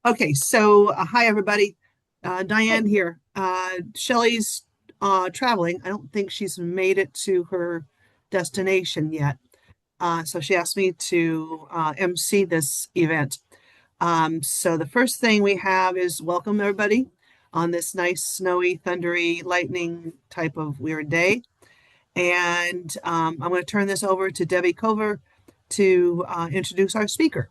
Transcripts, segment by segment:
Okay, so hi everybody. Diane here. Shelley's traveling. I don't think she's made it to her destination yet. So she asked me to MC this event. So the first thing we have is welcome everybody on this nice snowy, thundery, lightning type of weird day. And I'm going to turn this over to Debbie Cover to introduce our speaker.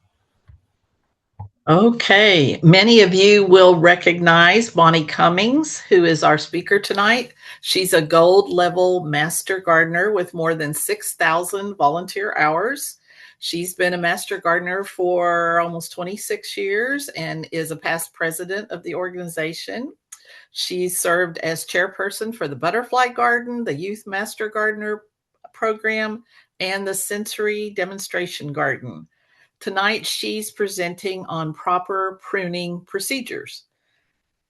Okay, many of you will recognize Bonnie Cummings, who is our speaker tonight. She's a gold level master gardener with more than 6,000 volunteer hours. She's been a master gardener for almost 26 years and is a past president of the organization. She's served as chairperson for the Butterfly Garden, the Youth Master Gardener program, and the Sensory Demonstration Garden. Tonight, she's presenting on proper pruning procedures.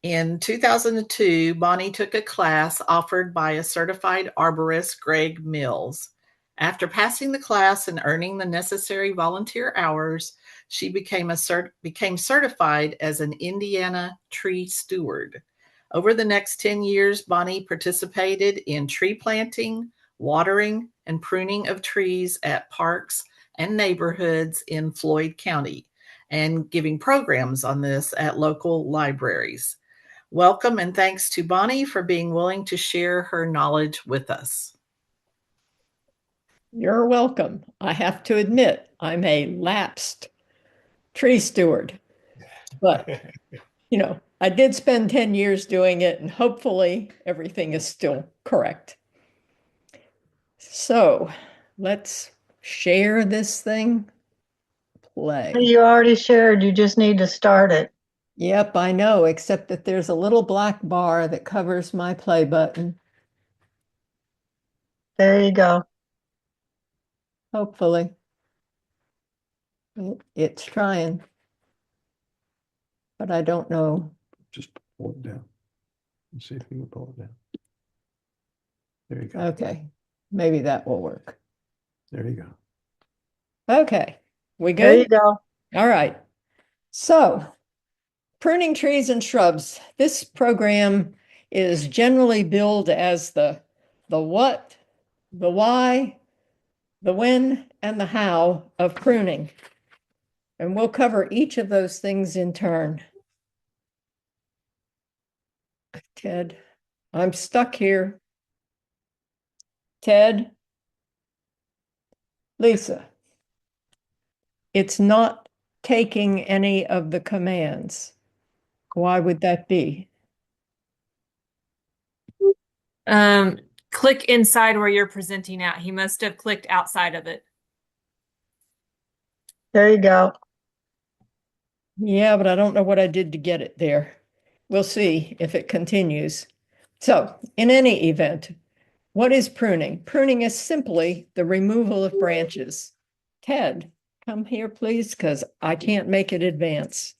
In 2002, Bonnie took a class offered by a certified arborist, Greg Mills. After passing the class and earning the necessary volunteer hours, she became certified as an Indiana tree steward. Over the next 10 years, Bonnie participated in tree planting, watering, and pruning of trees at parks and neighborhoods in Floyd County, and giving programs on this at local libraries. Welcome and thanks to Bonnie for being willing to share her knowledge with us. You're welcome. I have to admit, I'm a lapsed tree steward, but I did spend 10 years doing it, and hopefully everything is still correct. So let's share this thing. Play. You already shared, you just need to start it. Yep, I know, except that there's a little black bar that covers my play button. There you go. Hopefully. It's trying, but I don't know. Just pull it down and see if you can pull it down. There you go. Okay, maybe that will work. There you go. Okay, we good? There you go. All right. So, pruning trees and shrubs. This program is generally billed as the what, the why, the when, and the how of pruning. And we'll cover each of those things in turn. Ted, I'm stuck here. Ted, Lisa, it's not taking any of the commands. Why would that be? Click inside where you're presenting at. He must have clicked outside of it. There you go. Yeah, but I don't know what I did to get it there. We'll see if it continues. So, in any event, what is pruning? Pruning is simply the removal of branches. Ted, come here, please, because I can't make it advance.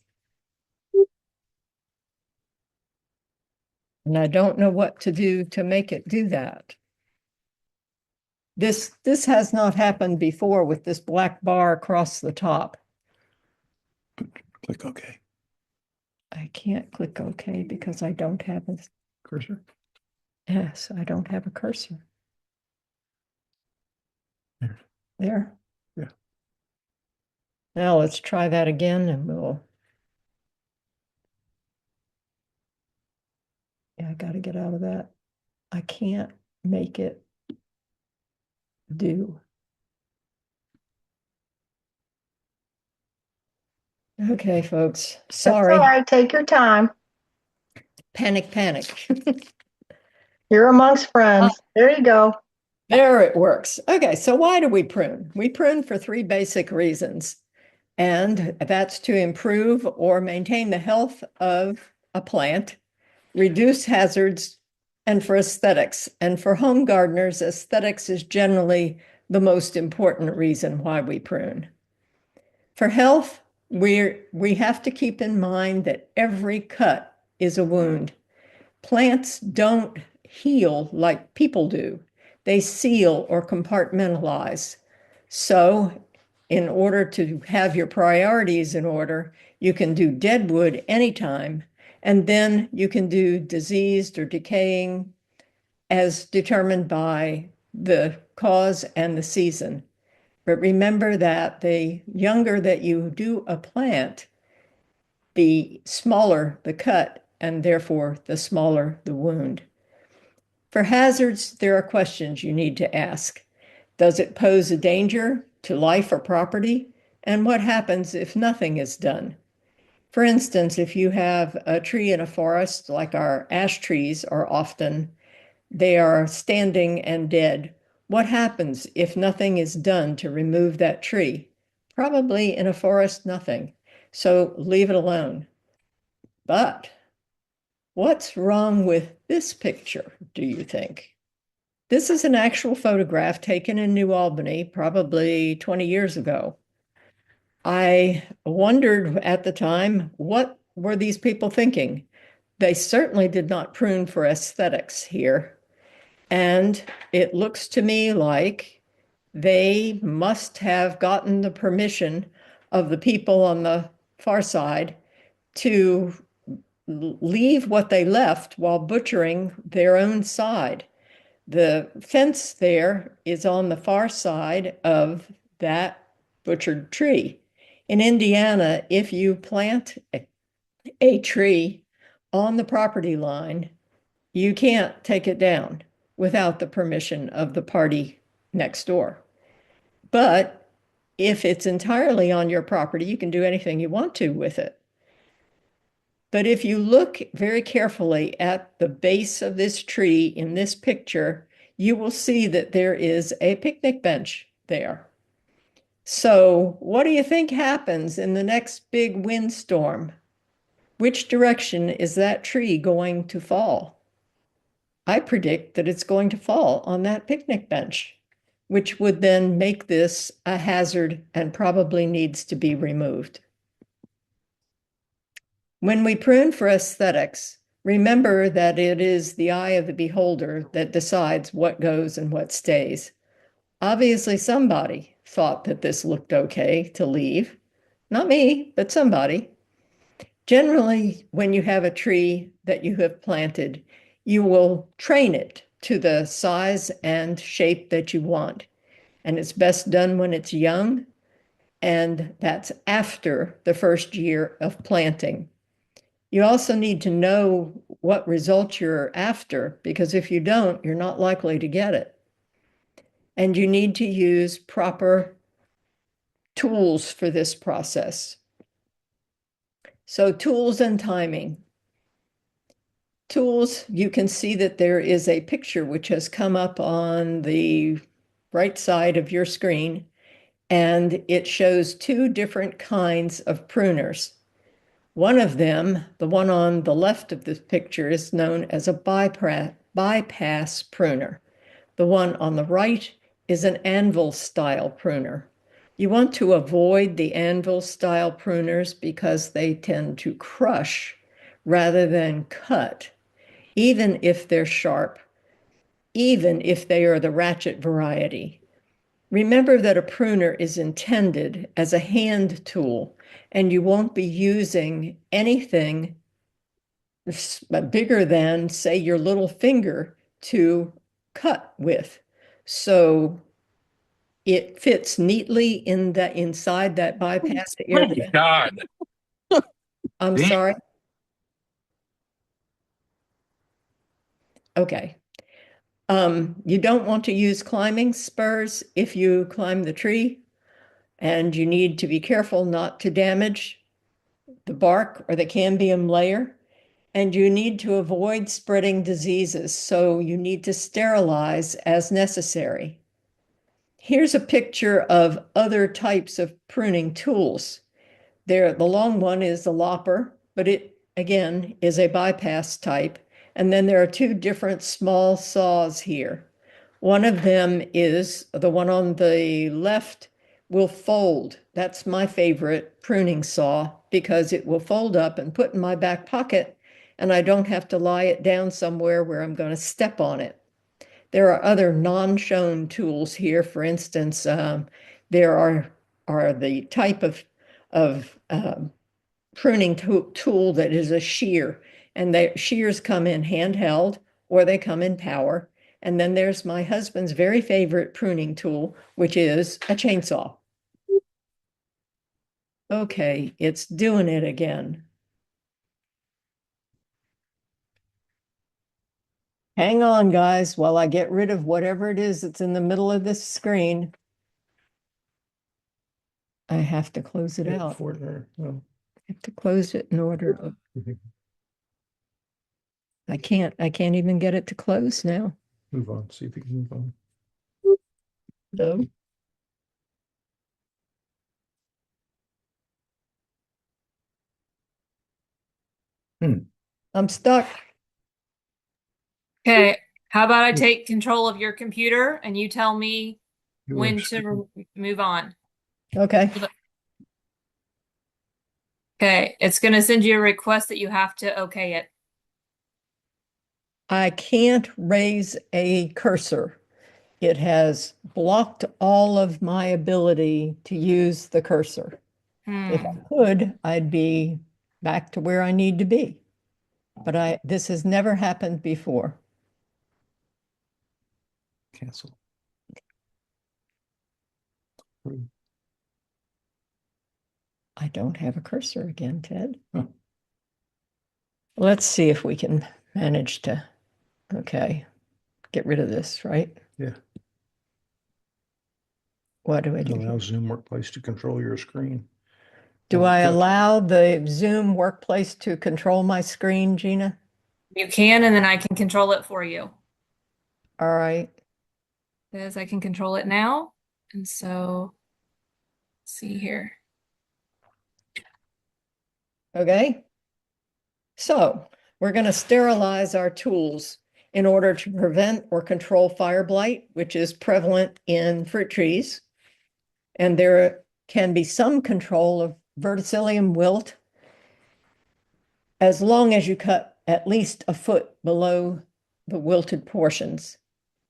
And I don't know what to do to make it do that. This has not happened before with this black bar across the top. Click OK. I can't click OK because I don't have a Cursor? Yes, I don't have a cursor. There. There? Yeah. Now let's try that again and we'll. Yeah, I got to get out of that. I can't make it do. Okay, folks. Sorry. That's all right. Take your time. Panic, panic. You're amongst friends. There you go. There it works. Okay, so why do we prune? We prune for three basic reasons, and that's to improve or maintain the health of a plant, reduce hazards, and for aesthetics. And for home gardeners, aesthetics is generally the most important reason why we prune. For health, we have to keep in mind that every cut is a wound. Plants don't heal like people do. They seal or compartmentalize. So in order to have your priorities in order, you can do dead wood anytime, and then you can do diseased or decaying as determined by the cause and the season. But remember that the younger that you do a plant, the smaller the cut, and therefore the smaller the wound. For hazards, there are questions you need to ask. Does it pose a danger to life or property? And what happens if nothing is done? For instance, if you have a tree in a forest, like our ash trees are often, they are standing and dead. What happens if nothing is done to remove that tree? Probably in a forest, nothing. So leave it alone. But what's wrong with this picture, do you think? This is an actual photograph taken in New Albany, probably 20 years ago. I wondered at the time, what were these people thinking? They certainly did not prune for aesthetics here. And it looks to me like they must have gotten the permission of the people on the far side to leave what they left while butchering their own side. The fence there is on the far side of that butchered tree. In Indiana, if you plant a tree on the property line, you can't take it down without the permission of the party next door. But if it's entirely on your property, you can do anything you want to with it. But if you look very carefully at the base of this tree in this picture, you will see that there is a picnic bench there. So what do you think happens in the next big windstorm? Which direction is that tree going to fall? I predict that it's going to fall on that picnic bench, which would then make this a hazard and probably needs to be removed. When we prune for aesthetics, remember that it is the eye of the beholder that decides what goes and what stays. Obviously, somebody thought that this looked okay to leave. Not me, but somebody. Generally, when you have a tree that you have planted, you will train it to the size and shape that you want. And it's best done when it's young, and that's after the first year of planting. You also need to know what result you're after, because if you don't, you're not likely to get it. And you need to use proper tools for this process. So tools and timing. Tools, you can see that there is a picture which has come up on the right side of your screen, and it shows two different kinds of pruners. One of them, the one on the left of this picture, is known as a bypass pruner. The one on the right is an anvil style pruner. You want to avoid the anvil style pruners because they tend to crush rather than cut, even if they're sharp, even if they are the ratchet variety. Remember that a pruner is intended as a hand tool, and you won't be using anything bigger than, say, your little finger to cut with. So it fits neatly in the inside that bypass area. God. I'm Damn. sorry. Okay. You don't want to use climbing spurs if you climb the tree, and you need to be careful not to damage the bark or the cambium layer, and you need to avoid spreading diseases, so you need to sterilize as necessary. Here's a picture of other types of pruning tools. The long one is the lopper, but it, again, is a bypass type. And then there are two different small saws here. One of them is the one on the left will fold. That's my favorite pruning saw because it will fold up and put in my back pocket, and I don't have to lie it down somewhere where I'm going to step on it. There are other non-shown tools here. For instance, there are are the type of pruning tool that is a shear. And the shears come in handheld or they come in power. And then there's my husband's very favorite pruning tool, which is a chainsaw. Okay, it's doing it again. Hang on, guys, while I get rid of whatever it is that's in the middle of this screen. I have to close it out. I have to close it in order. I can't even get it to close now. Move on, see if you can move on. No. I'm stuck. Okay. How about I take control of your computer and you tell me You when are to move on? Okay. Okay. It's going to send you a request that you have to okay it. I can't raise a cursor. It has blocked all of my ability to use the cursor. If I could, I'd be back to where I need to be. But this has never happened before. cancel. I don't have a cursor again, Ted. Huh. Let's see if we can manage to, okay, get rid of this, right? Yeah. What do I do? Allow Zoom Workplace to control your screen. Do I allow the Zoom Workplace to control my screen, Gina? You can, and then I can control it for you. All right. Because I can control it now. And so, let's see here. Okay. So we're going to sterilize our tools in order to prevent or control fire blight, which is prevalent in fruit trees. And there can be some control of verticillium wilt as long as you cut at least a foot below the wilted portions.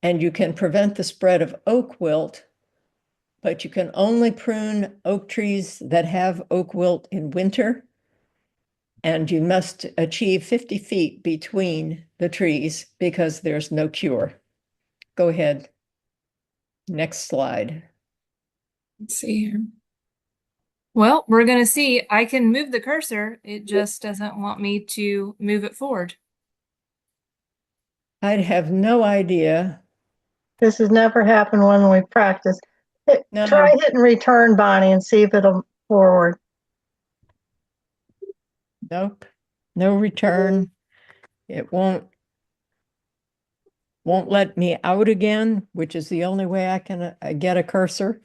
And you can prevent the spread of oak wilt, but you can only prune oak trees that have oak wilt in winter. And you must achieve 50 feet between the trees because there's no cure. Go ahead. Next slide. Let's see here. Well, we're going to see. I can move the cursor. It just doesn't want me to move it forward. I'd have no idea. This has never happened when we practice. No. Try hitting return, Bonnie, and see if it'll forward. Nope. No return. It won't let me out again, which is the only way I can get a cursor.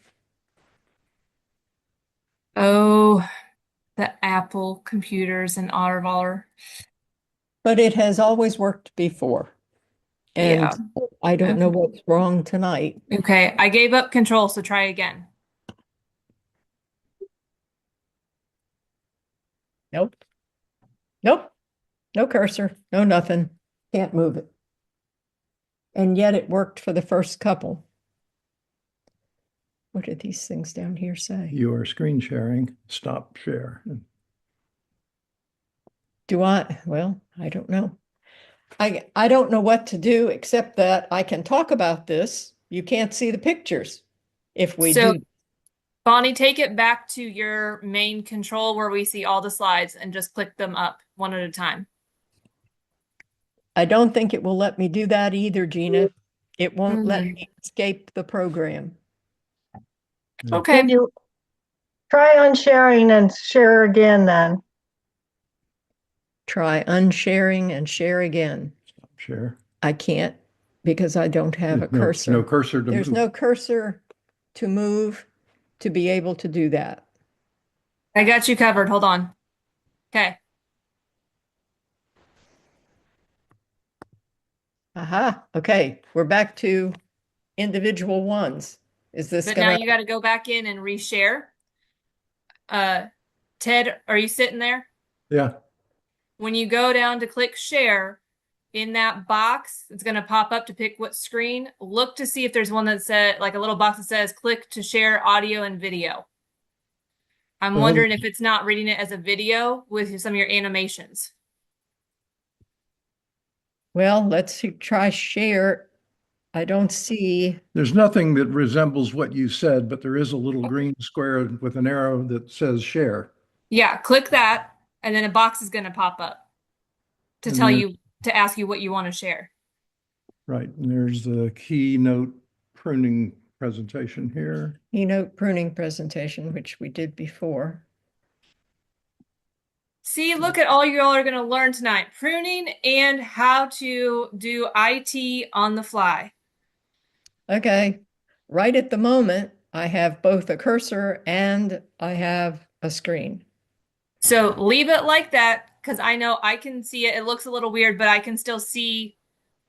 Oh, the Apple computers and Ottervaller. But it has always worked before. And Yeah. I don't know what's wrong tonight. Okay, I gave up control, so try again. Nope. Nope. No cursor. No nothing. Can't move it. And yet it worked for the first couple. What did these things down here say? You are screen sharing. Stop share. Do I? Well, I don't know. I don't know what to do except that I can talk about this. You can't see the pictures if we So, do. Bonnie, take it back to your main control where we see all the slides and just click them up one at a time. I don't think it will let me do that either, Gina. It won't let me escape the program. Okay. Did you try unsharing and share again then? Try unsharing and share again. Stop share. I can't because I don't have a No, cursor. no cursor to There's move. no cursor to move to be able to do that. I got you covered. Hold on. Okay. Aha. Okay. We're back to individual ones. Is this But now gonna? you got to go back in and reshare. Ted, are you sitting there? Yeah. When you go down to click share, in that box, it's going to pop up to pick what screen. Look to see if there's one that said, like a little box that says click to share audio and video. I'm Go ahead. wondering if it's not reading it as a video with some of your animations. Well, let's try share. I don't see. There's nothing that resembles what you said, but there is a little green square with an arrow that says share. Yeah, click that, and then a box is going to pop up to And tell there, you, to ask you what you want to share. right, and there's the keynote pruning presentation here. Keynote pruning presentation, which we did before. See, look at all you all are going to learn tonight. Pruning and how to do IT on the fly. Okay, right at the moment, I have both a cursor and I have a screen. So leave it like that because I know I can see it. It looks a little weird, but I can still see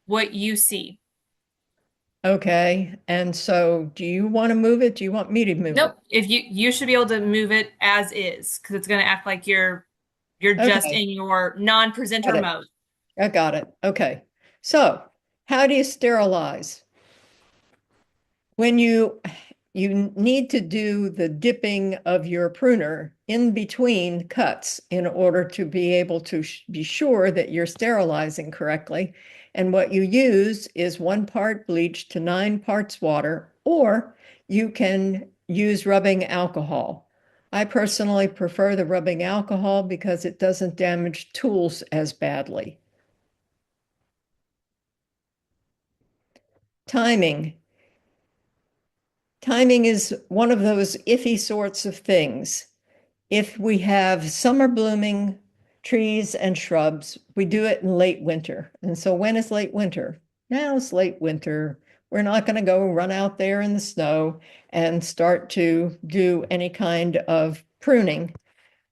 what you see. Okay, and so do you want to move it? Do you want me to move Nope. If you should be able to move it as is because it's going to act like you're it? just Okay, in your non-presenter got it. mode. I got it. Okay, so how do you sterilize? When you need to do the dipping of your pruner in between cuts in order to be able to be sure that you're sterilizing correctly. And what you use is 1 part bleach to 9 parts water, or you can use rubbing alcohol. I personally prefer the rubbing alcohol because it doesn't damage tools as badly. Timing. Timing is one of those iffy sorts of things. If we have summer blooming trees and shrubs, we do it in late winter. And so when is late winter? Now it's late winter. We're not going to go run out there in the snow and start to do any kind of pruning.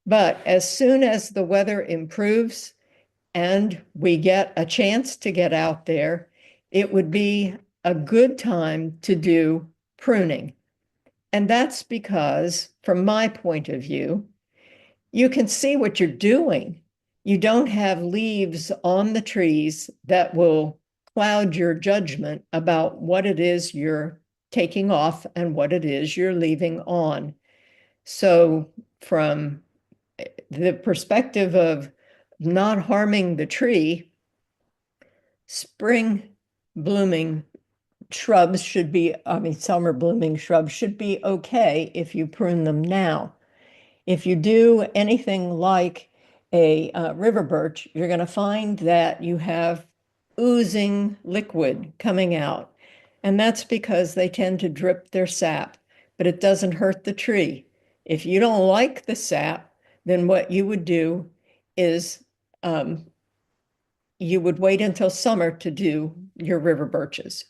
But as soon as the weather improves and we get a chance to get out there, it would be a good time to do pruning. And that's because, from my point of view, you can see what you're doing. You don't have leaves on the trees that will cloud your judgment about what it is you're taking off and what it is you're leaving on. So, from the perspective of not harming the tree, spring blooming shrubs should be, summer blooming shrubs should be okay if you prune them now. If you do anything like a river birch, you're going to find that you have oozing liquid coming out. And that's because they tend to drip their sap, but it doesn't hurt the tree. If you don't like the sap, then what you would do is you would wait until summer to do your river birches.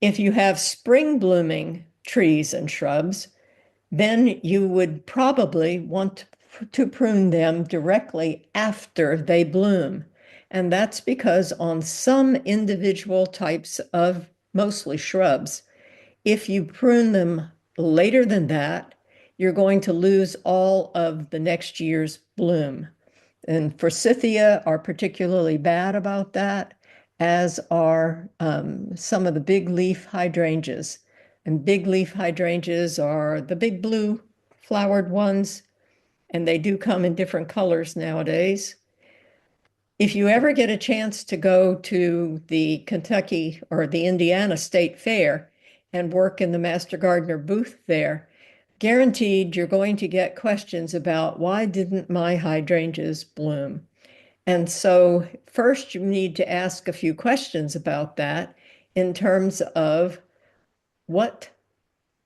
If you have spring blooming trees and shrubs, then you would probably want to prune them directly after they bloom. And that's because on some individual types of mostly shrubs, if you prune them later than that, you're going to lose all of the next year's bloom. And forsythia are particularly bad about that, as are some of the big leaf hydrangeas. And big leaf hydrangeas are the big blue flowered ones, and they do come in different colors nowadays. If you ever get a chance to go to the Kentucky or the Indiana State Fair and work in the Master Gardener booth there, guaranteed you're going to get questions about why didn't my hydrangeas bloom? And so first you need to ask a few questions about that in terms of what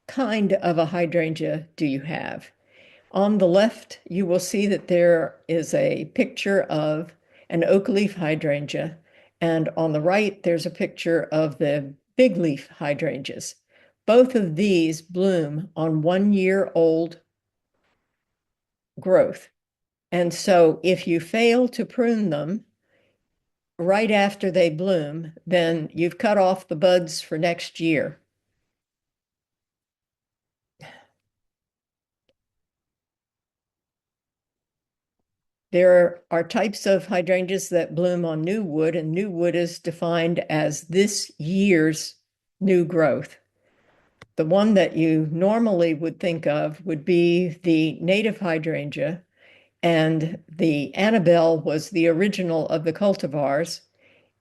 kind of a hydrangea do you have? On the left, you will see that there is a picture of an oak leaf hydrangea, and on the right, there's a picture of the big leaf hydrangeas. Both of these bloom on 1-year-old growth. And so if you fail to prune them right after they bloom, then you've cut off the buds for next year. There are types of hydrangeas that bloom on new wood, and new wood is defined as this year's new growth. The one that you normally would think of would be the native hydrangea, and the Annabelle was the original of the cultivars.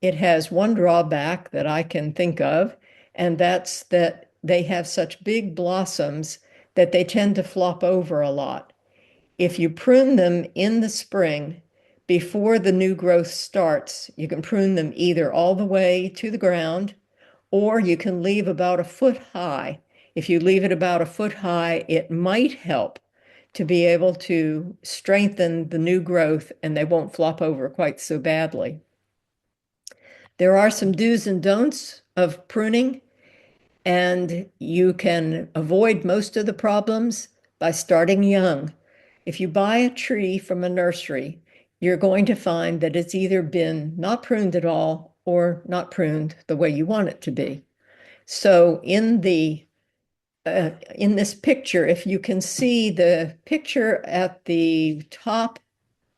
It has one drawback that I can think of, and that's that they have such big blossoms that they tend to flop over a lot. If you prune them in the spring, before the new growth starts, you can prune them either all the way to the ground, or you can leave about a foot high. If you leave it about a foot high, it might help to be able to strengthen the new growth and they won't flop over quite so badly. There are some do's and don'ts of pruning, and you can avoid most of the problems by starting young. If you buy a tree from a nursery, you're going to find that it's either been not pruned at all or not pruned the way you want it to be. So in this picture, if you can see the picture at the top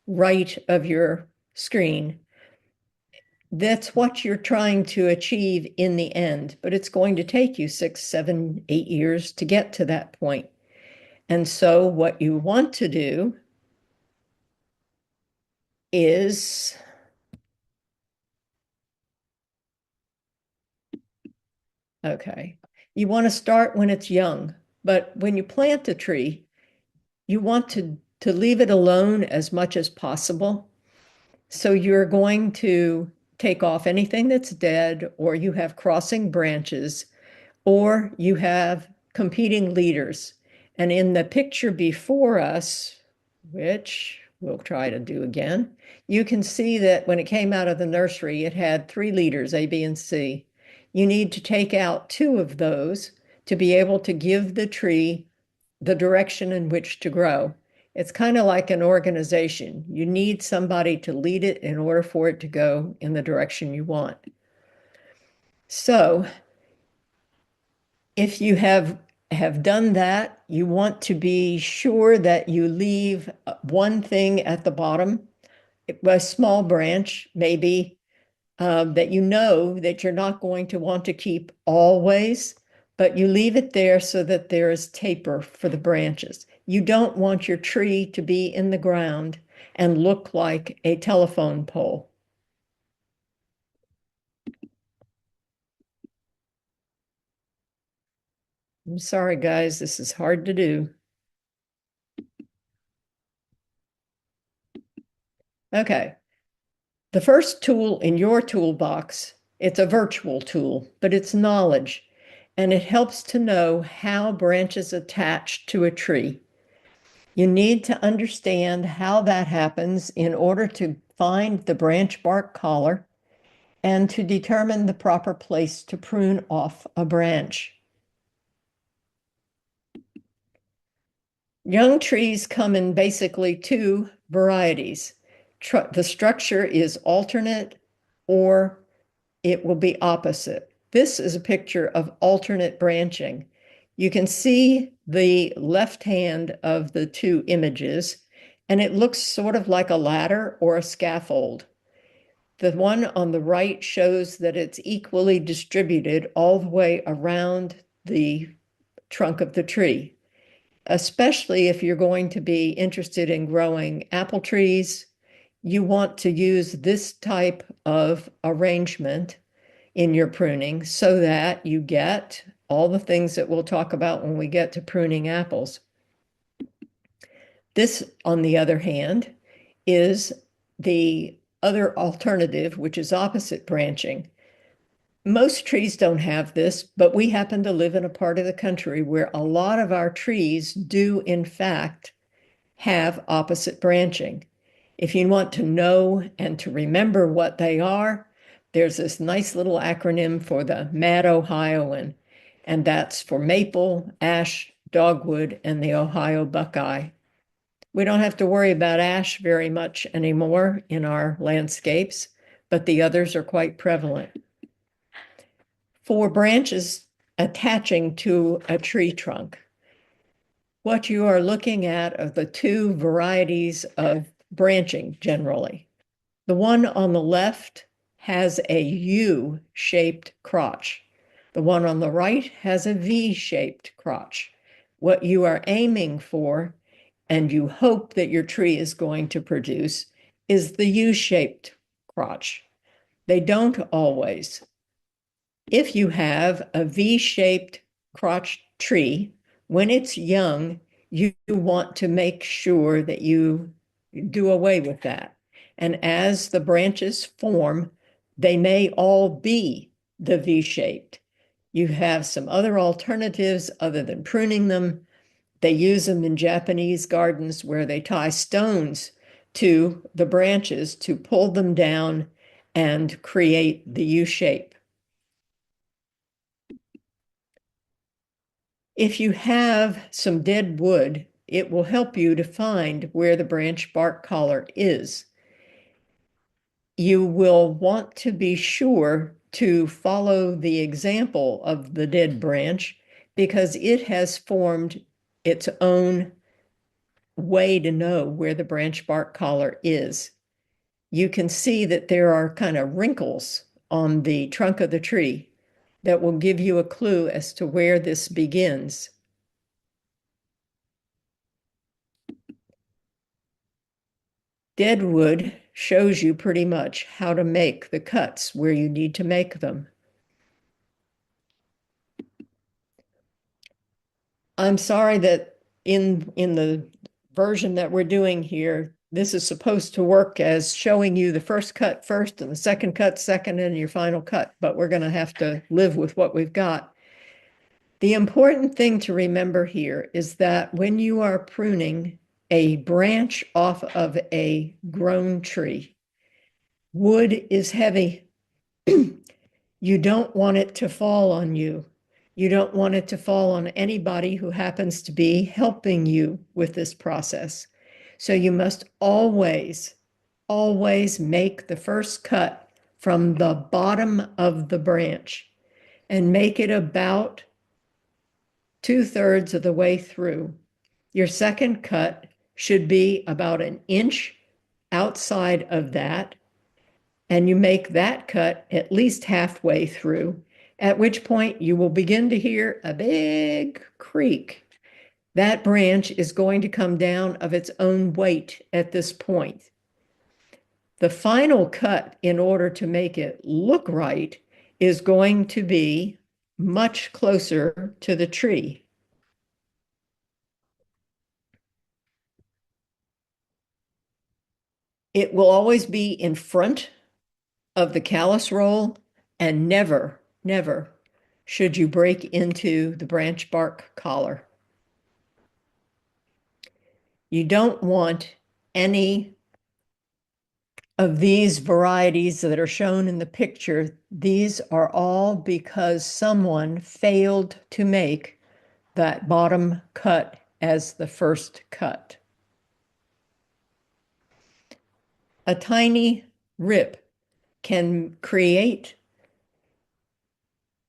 right of your screen, that's what you're trying to achieve in the end, but it's going to take you 6, 7, 8 years to get to that point. And so what you want to do is, okay, you want to start when it's young, but when you plant a tree, you want to leave it alone as much as possible. So you're going to take off anything that's dead, or you have crossing branches, or you have competing leaders. And in the picture before us, which we'll try to do again, you can see that when it came out of the nursery, it had 3 leaders, A, B, and C. You need to take out 2 of those to be able to give the tree the direction in which to grow. It's kind of like an organization. You need somebody to lead it in order for it to go in the direction you want. So if you have done that, you want to be sure that you leave one thing at the bottom, a small branch, maybe, that you know that you're not going to want to keep always, but you leave it there so that there is taper for the branches. You don't want your tree to be in the ground and look like a telephone pole. I'm sorry, guys, this is hard to do. Okay. The first tool in your toolbox, it's a virtual tool, but it's knowledge, and it helps to know how branches attach to a tree. You need to understand how that happens in order to find the branch bark collar and to determine the proper place to prune off a branch. Young trees come in basically 2 varieties. The structure is alternate, or it will be opposite. This is a picture of alternate branching. You can see the left hand of the 2 images, and it looks sort of like a ladder or a scaffold. The one on the right shows that it's equally distributed all the way around the trunk of the tree, especially if you're going to be interested in growing apple trees. You want to use this type of arrangement in your pruning so that you get all the things that we'll talk about when we get to pruning apples. This, on the other hand, is the other alternative, which is opposite branching. Most trees don't have this, but we happen to live in a part of the country where a lot of our trees do, in fact, have opposite branching. If you want to know and to remember what they are, there's this nice little acronym for the Mad Ohioan, and that's for maple, ash, dogwood, and the Ohio buckeye. We don't have to worry about ash very much anymore in our landscapes, but the others are quite prevalent. For branches attaching to a tree trunk, what you are looking at are the 2 varieties of branching generally. The one on the left has a U-shaped crotch. The one on the right has a V-shaped crotch. What you are aiming for, and you hope that your tree is going to produce, is the U-shaped crotch. They don't always. If you have a V-shaped crotch tree, when it's young, you want to make sure that you do away with that. And as the branches form, they may all be the V-shaped. You have some other alternatives other than pruning them. They use them in Japanese gardens where they tie stones to the branches to pull them down and create the U shape. If you have some dead wood, it will help you to find where the branch bark collar is. You will want to be sure to follow the example of the dead branch because it has formed its own way to know where the branch bark collar is. You can see that there are kind of wrinkles on the trunk of the tree that will give you a clue as to where this begins. Deadwood shows you pretty much how to make the cuts where you need to make them. I'm sorry that in the version that we're doing here, this is supposed to work as showing you the first cut first and the second cut second and your final cut, but we're going to have to live with what we've got. The important thing to remember here is that when you are pruning a branch off of a grown tree, wood is heavy. You don't want it to fall on you. You don't want it to fall on anybody who happens to be helping you with this process. So you must always, always make the first cut from the bottom of the branch and make it about 2/3 of the way through. Your second cut should be about an inch outside of that, and you make that cut at least halfway through, at which point you will begin to hear a big creak. That branch is going to come down of its own weight at this point. The final cut, in order to make it look right, is going to be much closer to the tree. It will always be in front of the callus roll, and never, never should you break into the branch bark collar. You don't want any of these varieties that are shown in the picture. These are all because someone failed to make that bottom cut as the first cut. A tiny rip can create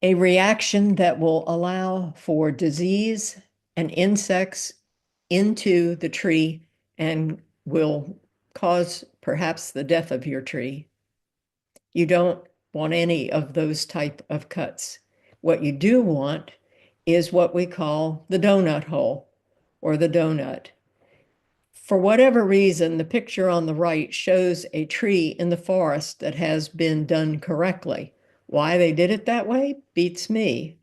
a reaction that will allow for disease and insects into the tree and will cause perhaps the death of your tree. You don't want any of those type of cuts. What you do want is what we call the donut hole or the donut. For whatever reason, the picture on the right shows a tree in the forest that has been done correctly. Why they did it that way beats me,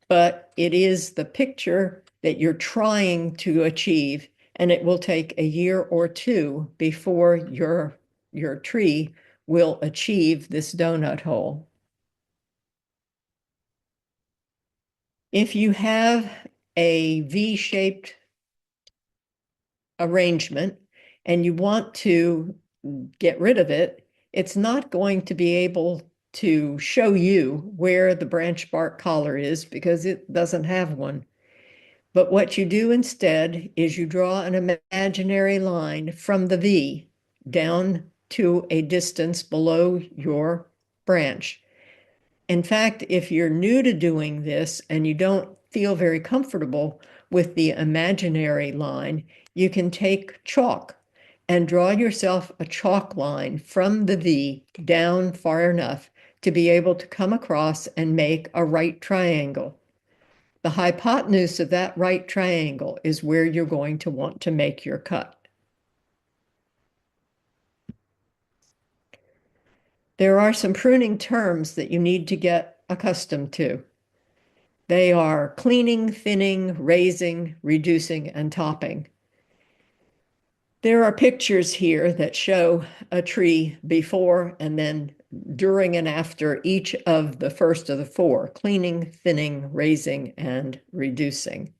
but it is the picture that you're trying to achieve, and it will take a year or two before your tree will achieve this donut hole. If you have a V-shaped arrangement and you want to get rid of it, it's not going to be able to show you where the branch bark collar is because it doesn't have one. But what you do instead is you draw an imaginary line from the V down to a distance below your branch. In fact, if you're new to doing this and you don't feel very comfortable with the imaginary line, you can take chalk and draw yourself a chalk line from the V down far enough to be able to come across and make a right triangle. The hypotenuse of that right triangle is where you're going to want to make your cut. There are some pruning terms that you need to get accustomed to. They are cleaning, thinning, raising, reducing, and topping. There are pictures here that show a tree before and then during and after each of the first of the four: cleaning, thinning, raising, and reducing.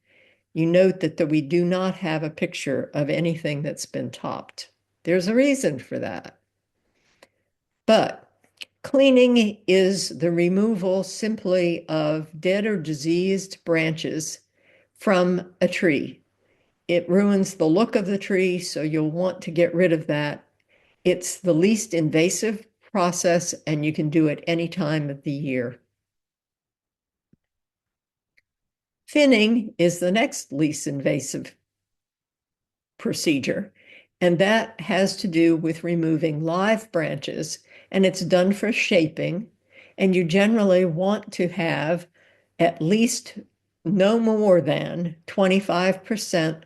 You note that we do not have a picture of anything that's been topped. There's a reason for that. But cleaning is the removal simply of dead or diseased branches from a tree. It ruins the look of the tree, so you'll want to get rid of that. It's the least invasive process, and you can do it any time of the year. Thinning is the next least invasive procedure, and that has to do with removing live branches, and it's done for shaping, and you generally want to have at least no more than 25%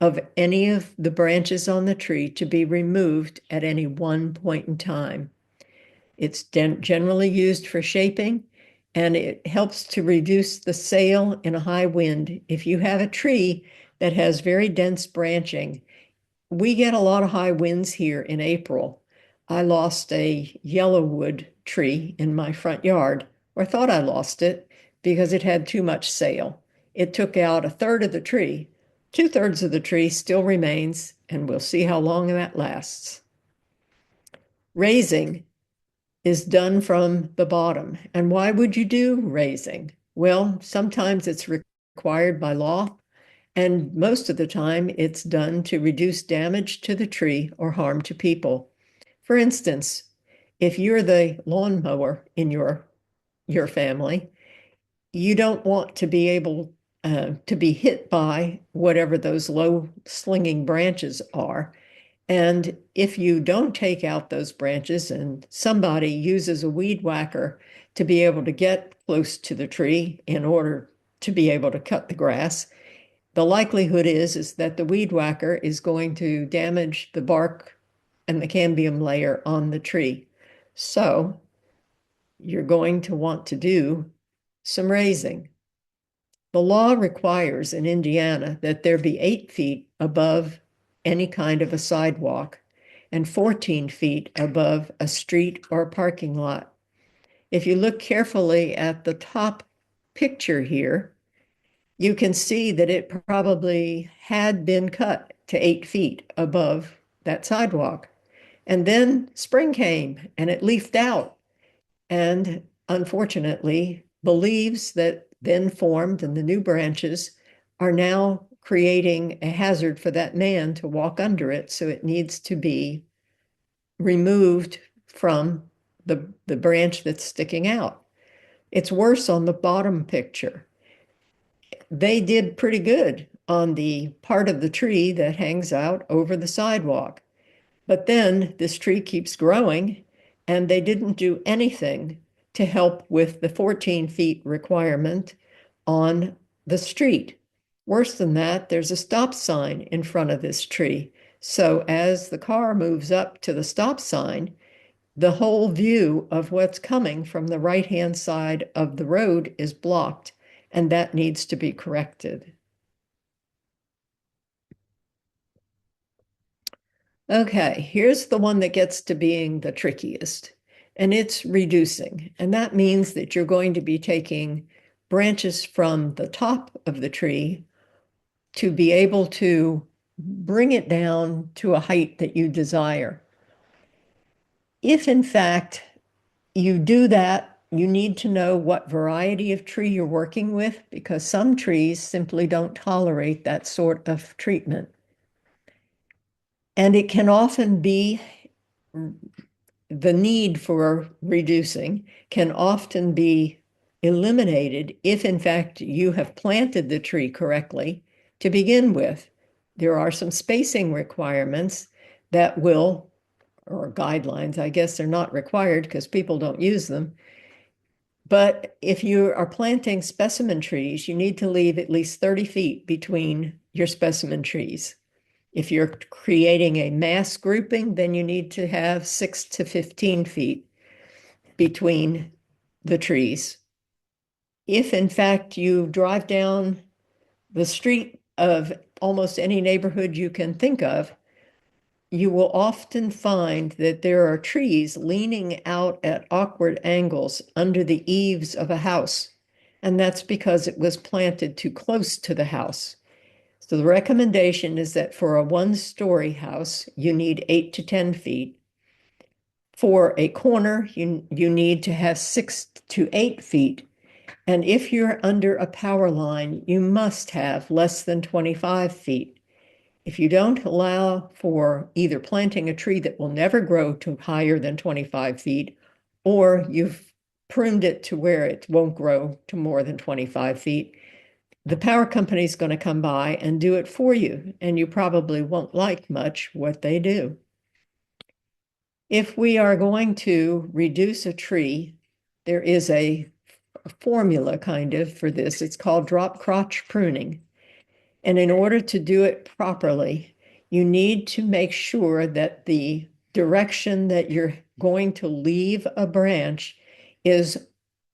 of any of the branches on the tree to be removed at any one point in time. It's generally used for shaping, and it helps to reduce the sail in a high wind. If you have a tree that has very dense branching, we get a lot of high winds here in April. I lost a yellowwood tree in my front yard, or thought I lost it because it had too much sail. It took out a third of the tree. 2/3 of the tree still remains, and we'll see how long that lasts. Raising is done from the bottom. And why would you do raising? Well, sometimes it's required by law, and most of the time it's done to reduce damage to the tree or harm to people. For instance, if you're the lawnmower in your family, you don't want to be able to be hit by whatever those low slinging branches are. And if you don't take out those branches and somebody uses a weed whacker to be able to get close to the tree in order to be able to cut the grass, the likelihood is that the weed whacker is going to damage the bark and the cambium layer on the tree. So you're going to want to do some raising. The law requires in Indiana that there be 8 feet above any kind of a sidewalk and 14 feet above a street or a parking lot. If you look carefully at the top picture here, you can see that it probably had been cut to 8 feet above that sidewalk. And then spring came and it leafed out, and unfortunately, leaves that then formed and the new branches are now creating a hazard for that man to walk under it. So it needs to be removed from the branch that's sticking out. It's worse on the bottom picture. They did pretty good on the part of the tree that hangs out over the sidewalk. But then this tree keeps growing, and they didn't do anything to help with the 14 feet requirement on the street. Worse than that, there's a stop sign in front of this tree. So as the car moves up to the stop sign, the whole view of what's coming from the right-hand side of the road is blocked, and that needs to be corrected. Okay, here's the one that gets to being the trickiest, and it's reducing. And that means that you're going to be taking branches from the top of the tree to be able to bring it down to a height that you desire. If in fact you do that, you need to know what variety of tree you're working with, because some trees simply don't tolerate that sort of treatment. And it can often be, the need for reducing can often be eliminated if in fact you have planted the tree correctly to begin with. There are some spacing requirements that will, or guidelines, I guess they're not required because people don't use them, But if you are planting specimen trees, you need to leave at least 30 feet between your specimen trees. If you're creating a mass grouping, then you need to have 6 to 15 feet between the trees. If in fact you drive down the street of almost any neighborhood you can think of, you will often find that there are trees leaning out at awkward angles under the eaves of a house. And that's because it was planted too close to the house. So the recommendation is that for a one-story house, you need 8 to 10 feet. For a corner, you need to have 6 to 8 feet. And if you're under a power line, you must have less than 25 feet. If you don't allow for either planting a tree that will never grow to higher than 25 feet, or you've pruned it to where it won't grow to more than 25 feet, the power company is going to come by and do it for you, and you probably won't like much what they do. If we are going to reduce a tree, there is a formula kind of for this. It's called drop crotch pruning. And in order to do it properly, you need to make sure that the direction that you're going to leave a branch is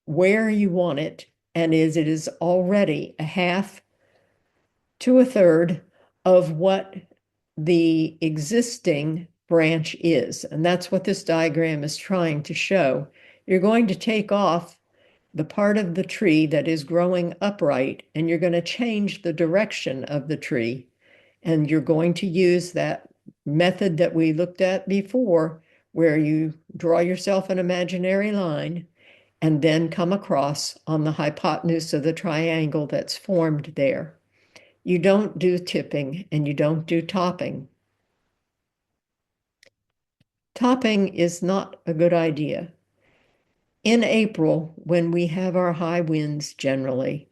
where you want it, and it is already a half to a third of what the existing branch is. And that's what this diagram is trying to show. You're going to take off the part of the tree that is growing upright, and you're going to change the direction of the tree. And you're going to use that method that we looked at before, where you draw yourself an imaginary line and then come across on the hypotenuse of the triangle that's formed there. You don't do tipping and you don't do topping. Topping is not a good idea. In April, when we have our high winds generally,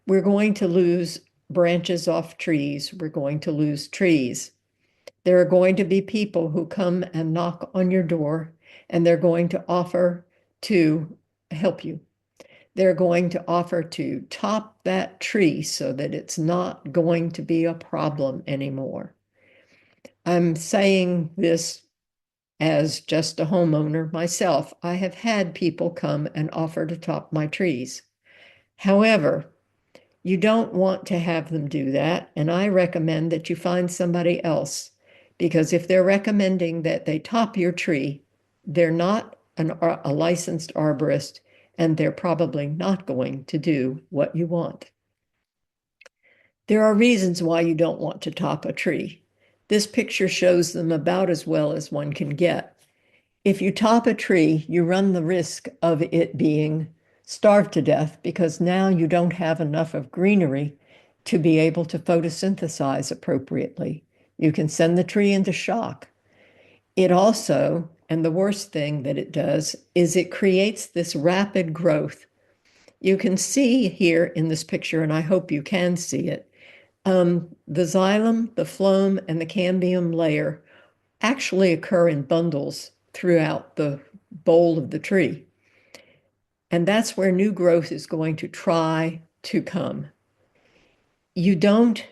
we're going to lose branches off trees. We're going to lose trees. There are going to be people who come and knock on your door, and they're going to offer to help you. They're going to offer to top that tree so that it's not going to be a problem anymore. I'm saying this as just a homeowner myself. I have had people come and offer to top my trees. However, you don't want to have them do that, and I recommend that you find somebody else, because if they're recommending that they top your tree, they're not a licensed arborist, and they're probably not going to do what you want. There are reasons why you don't want to top a tree. This picture shows them about as well as one can get. If you top a tree, you run the risk of it being starved to death, because now you don't have enough of greenery to be able to photosynthesize appropriately. You can send the tree into shock. It also, and the worst thing that it does, is it creates this rapid growth. You can see here in this picture, and I hope you can see it, the xylem, the phloem, and the cambium layer actually occur in bundles throughout the bole of the tree. And that's where new growth is going to try to come. You don't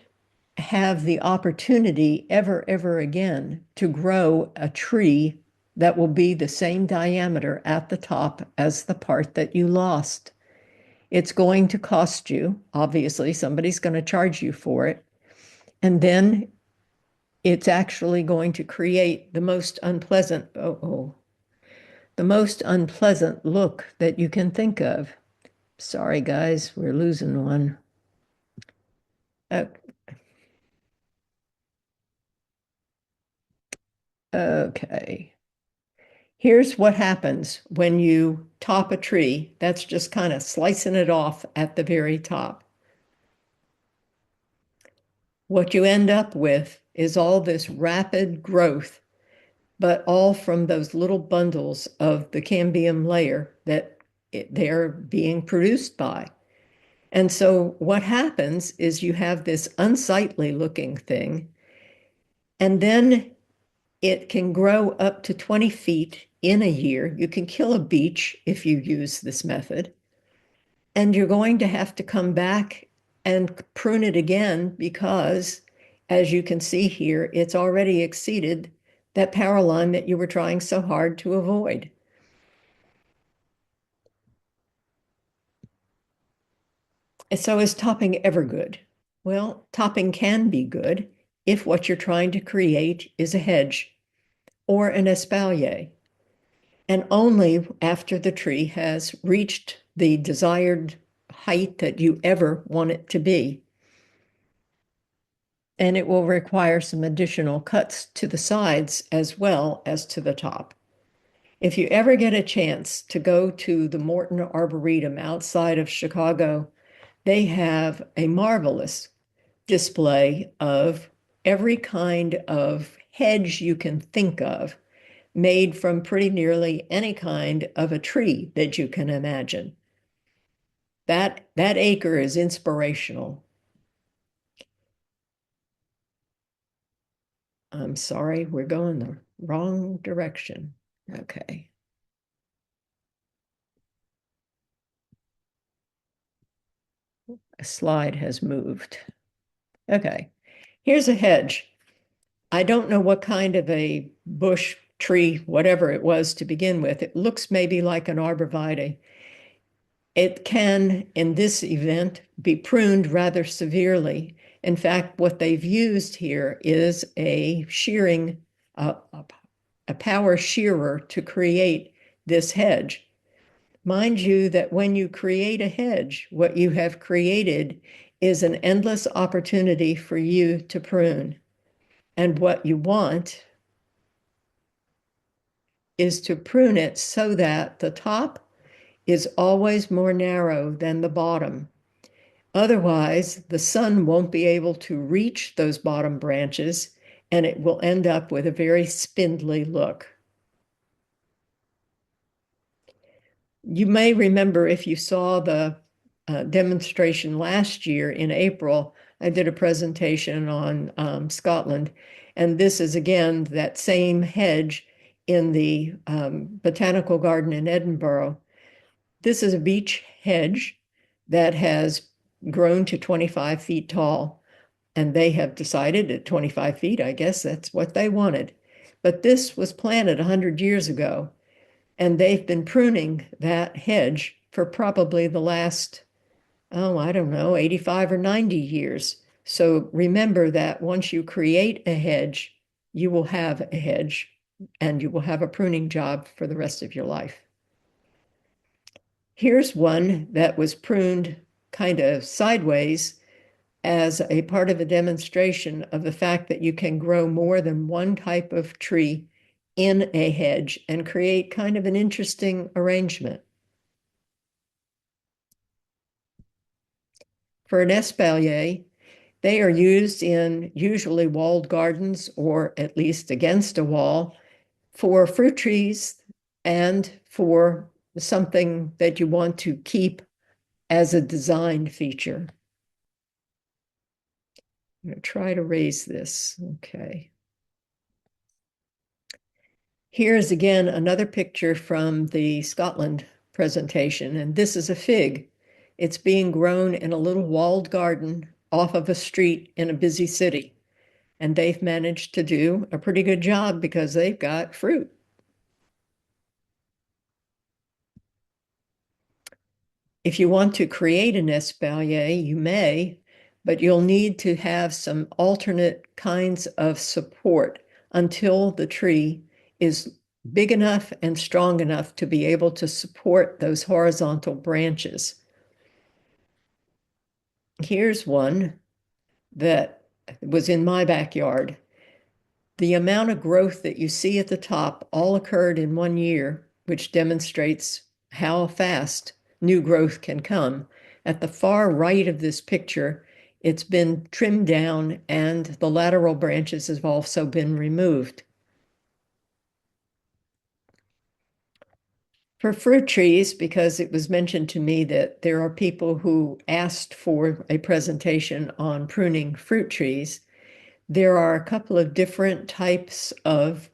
have the opportunity ever again to grow a tree that will be the same diameter at the top as the part that you lost. It's going to cost you, obviously, somebody's going to charge you for it. And then it's actually going to create the most unpleasant, the most unpleasant look that you can think of. Sorry, guys, we're losing one. Okay. Here's what happens when you top a tree. That's just kind of slicing it off at the very top. What you end up with is all this rapid growth, but all from those little bundles of the cambium layer that they're being produced by. And so what happens is you have this unsightly looking thing, and then it can grow up to 20 feet in a year. You can kill a beech if you use this method. And you're going to have to come back and prune it again because, as you can see here, it's already exceeded that power line that you were trying so hard to avoid. So is topping ever good? Well, topping can be good if what you're trying to create is a hedge or an espalier, and only after the tree has reached the desired height that you ever want it to be. And it will require some additional cuts to the sides as well as to the top. If you ever get a chance to go to the Morton Arboretum outside of Chicago, they have a marvelous display of every kind of hedge you can think of, made from pretty nearly any kind of a tree that you can imagine. That acre is inspirational. I'm sorry, we're going the wrong direction. Okay. A slide has moved. Okay, here's a hedge. I don't know what kind of a bush, tree, whatever it was to begin with. It looks maybe like an arborvitae. It can, in this event, be pruned rather severely. In fact, what they've used here is a shearing, a power shearer to create this hedge. Mind you that when you create a hedge, what you have created is an endless opportunity for you to prune. And what you want is to prune it so that the top is always more narrow than the bottom. Otherwise, the sun won't be able to reach those bottom branches, and it will end up with a very spindly look. You may remember, if you saw the demonstration last year in April, I did a presentation on Scotland, and this is again that same hedge in the Botanical Garden in Edinburgh. This is a beech hedge that has grown to 25 feet tall, and they have decided at 25 feet, I guess that's what they wanted. But this was planted 100 years ago, and they've been pruning that hedge for probably the last, I don't know, 85 or 90 years. So remember that once you create a hedge, you will have a hedge and you will have a pruning job for the rest of your life. Here's one that was pruned kind of sideways as a part of a demonstration of the fact that you can grow more than one type of tree in a hedge and create kind of an interesting arrangement. For an espalier, they are used in usually walled gardens or at least against a wall for fruit trees and for something that you want to keep as a design feature. I'm going to try to raise this. Okay. Here's again another picture from the Scotland presentation, and this is a fig. It's being grown in a little walled garden off of a street in a busy city, and they've managed to do a pretty good job because they've got fruit. If you want to create an espalier, you may, but you'll need to have some alternate kinds of support until the tree is big enough and strong enough to be able to support those horizontal branches. Here's one that was in my backyard. The amount of growth that you see at the top all occurred in 1 year, which demonstrates how fast new growth can come. At the far right of this picture, it's been trimmed down and the lateral branches have also been removed. For fruit trees, because it was mentioned to me that there are people who asked for a presentation on pruning fruit trees, there are a couple of different types of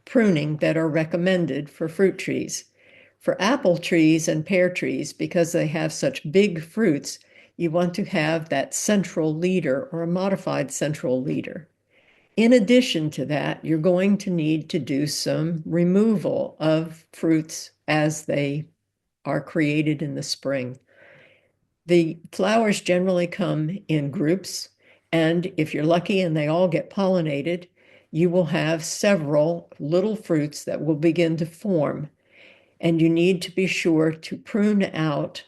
pruning that are recommended for fruit trees. For apple trees and pear trees, because they have such big fruits, you want to have that central leader or a modified central leader. In addition to that, you're going to need to do some removal of fruits as they are created in the spring. The flowers generally come in groups, and if you're lucky and they all get pollinated, you will have several little fruits that will begin to form. And you need to be sure to prune out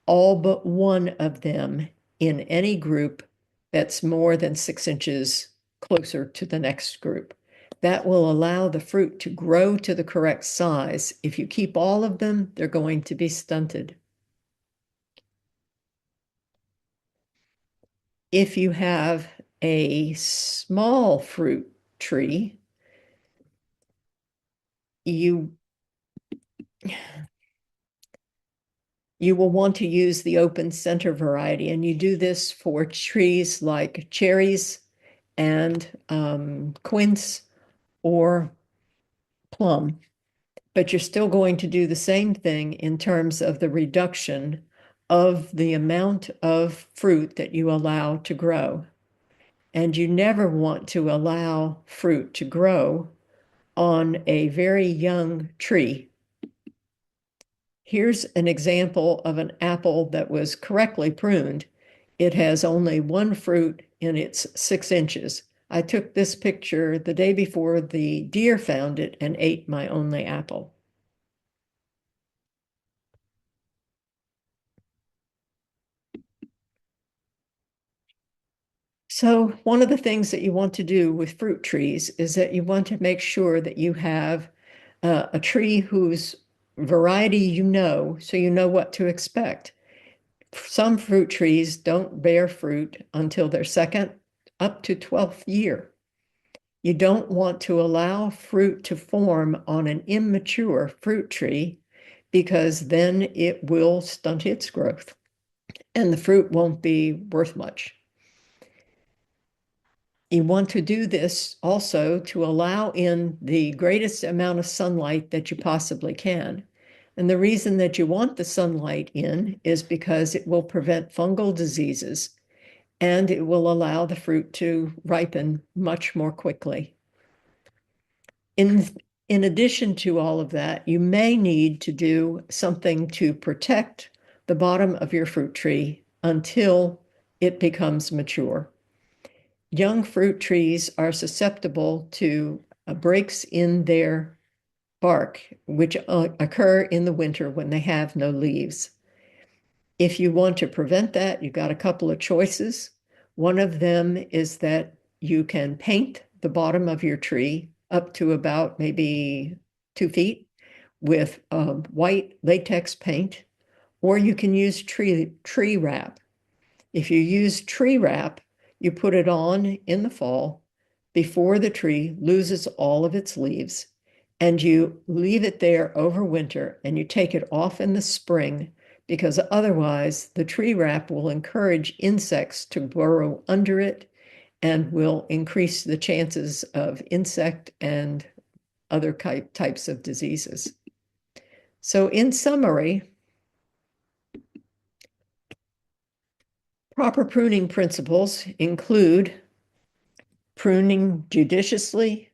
all but one of them in any group that's more than 6 inches closer to the next group. That will allow the fruit to grow to the correct size. If you keep all of them, they're going to be stunted. If you have a small fruit tree, you will want to use the open center variety, and you do this for trees like cherries and quince or plum. But you're still going to do the same thing in terms of the reduction of the amount of fruit that you allow to grow. And you never want to allow fruit to grow on a very young tree. Here's an example of an apple that was correctly pruned. It has only one fruit in its 6 inches. I took this picture the day before the deer found it and ate my only apple. So one of the things that you want to do with fruit trees is that you want to make sure that you have a tree whose variety you know, so you know what to expect. Some fruit trees don't bear fruit until their second up to 12th year. You don't want to allow fruit to form on an immature fruit tree because then it will stunt its growth and the fruit won't be worth much. You want to do this also to allow in the greatest amount of sunlight that you possibly can. And the reason that you want the sunlight in is because it will prevent fungal diseases and it will allow the fruit to ripen much more quickly. In addition to all of that, you may need to do something to protect the bottom of your fruit tree until it becomes mature. Young fruit trees are susceptible to breaks in their bark, which occur in the winter when they have no leaves. If you want to prevent that, you've got a couple of choices. One of them is that you can paint the bottom of your tree up to about maybe 2 feet with white latex paint, or you can use tree wrap. If you use tree wrap, you put it on in the fall before the tree loses all of its leaves, and you leave it there over winter, and you take it off in the spring because otherwise the tree wrap will encourage insects to burrow under it and will increase the chances of insect and other types of diseases. So in summary, proper pruning principles include pruning judiciously,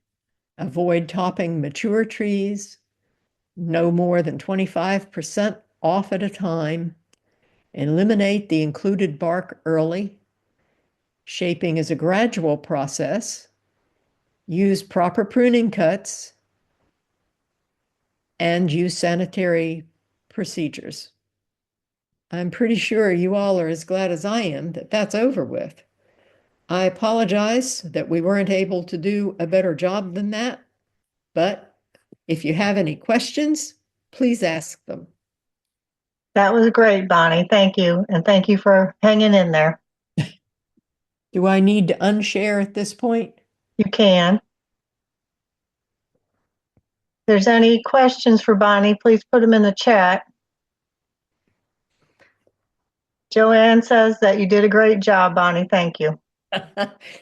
avoid topping mature trees, no more than 25% off at a time, eliminate the included bark early. Shaping is a gradual process. Use proper pruning cuts and use sanitary procedures. I'm pretty sure you all are as glad as I am that that's over with. I apologize that we weren't able to do a better job than that, but if you have any questions, please ask them. That was great, Bonnie. Thank you. And thank you for hanging in there. Do I need to unshare at this point? You can. If there's any questions for Bonnie, please put them in the chat. Joanne says that you did a great job, Bonnie. Thank you.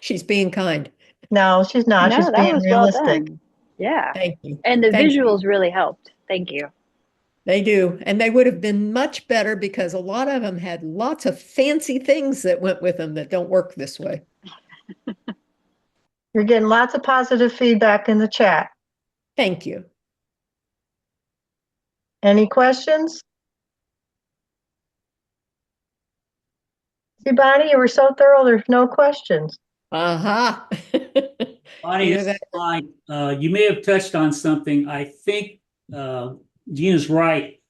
She's being kind. No, she's not. No, She's that being was well realistic. done. Yeah. Thank you. And the Thank you. visuals really helped. Thank you. They do. And they would have been much better because a lot of them had lots of fancy things that went with them that don't work this way. You're getting lots of positive feedback in the chat. Thank you. Any questions? See, Bonnie, you were so thorough, there's no questions. Aha. Bonnie, Either this that is fine. You may have touched on something. I think Gina's right.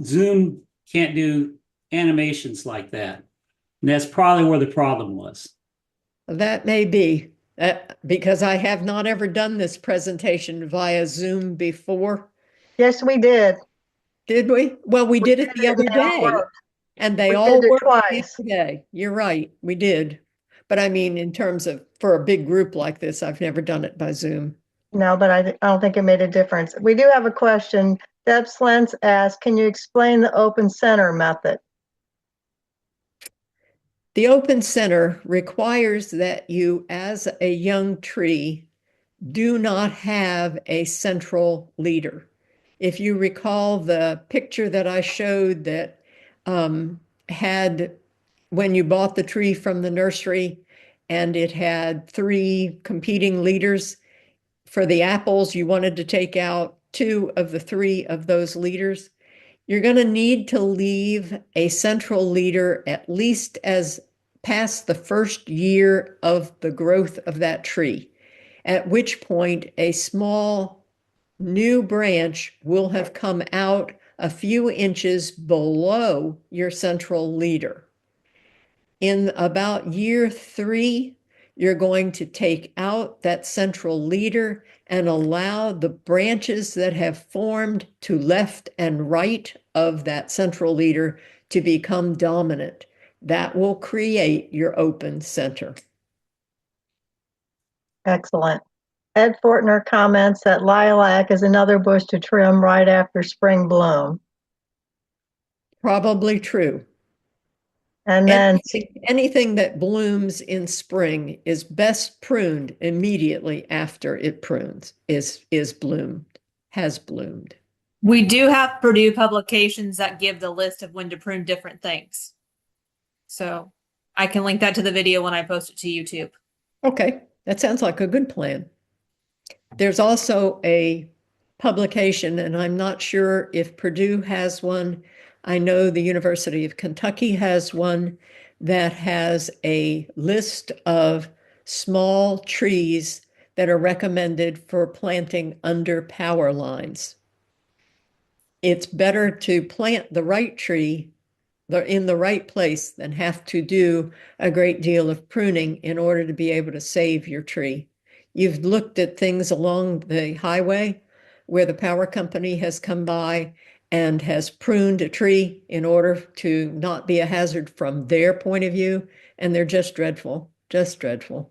Zoom can't do animations like that. And that's probably where the problem was. that may be because I have not ever done this presentation via Zoom before. Yes, we did. Did we? Well, we did it the And other they all day, worked. and they We all did it worked the twice. other day. You're right, we did. But I mean, in terms of for a big group like this, I've never done it by Zoom. No, but I don't think it made a difference. We do have a question. Deb Slentz asked, can you explain the open center method? The open center requires that you, as a young tree, do not have a central leader. If you recall the picture that I showed that had when you bought the tree from the nursery and it had three competing leaders. For the apples, you wanted to take out two of the three of those leaders. You're going to need to leave a central leader at least as past the first year of the growth of that tree, at which point a small new branch will have come out a few inches below your central leader. In about year 3, you're going to take out that central leader and allow the branches that have formed to left and right of that central leader to become dominant. That will create your open center. Excellent. Ed Fortner comments that lilac is another bush to trim right after spring bloom. Probably true. And then Anything that blooms in spring is best pruned immediately after it prunes, is bloomed, has bloomed. We do have Purdue publications that give the list of when to prune different things. So I can link that to the video when I post it to YouTube. Okay, that sounds like a good plan. There's also a publication, and I'm not sure if Purdue has one. I know the University of Kentucky has one that has a list of small trees that are recommended for planting under power lines. It's better to plant the right tree in the right place than have to do a great deal of pruning in order to be able to save your tree. You've looked at things along the highway where the power company has come by and has pruned a tree in order to not be a hazard from their point of view, and they're just dreadful, just dreadful.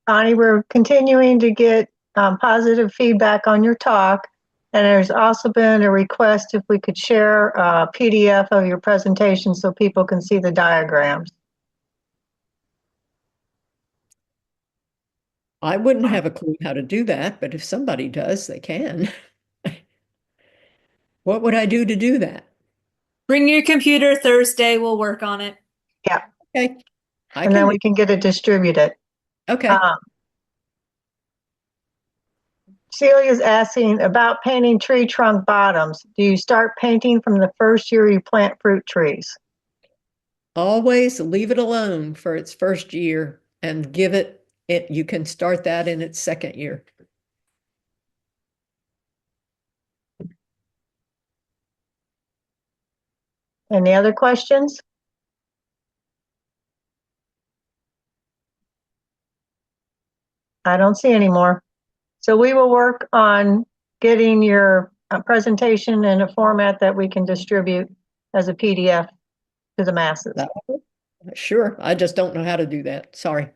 Bonnie, we're continuing to get positive feedback on your talk. And there's also been a request if we could share a PDF of your presentation so people can see the diagrams. I wouldn't have a clue how to do that, but if somebody does, they can. What would I do to do that? Bring your computer Thursday. We'll work on it. Yeah. Okay. And then we can get it distributed. Okay. Celia's asking about painting tree trunk bottoms. Do you start painting from the first year you plant fruit trees? Always leave it alone for its first year and give it, you can start that in its second year. Any other questions? I don't see any more. So we will work on getting your presentation in a format that we can distribute as a PDF to the masses. Sure, I just don't know how to do that. Sorry.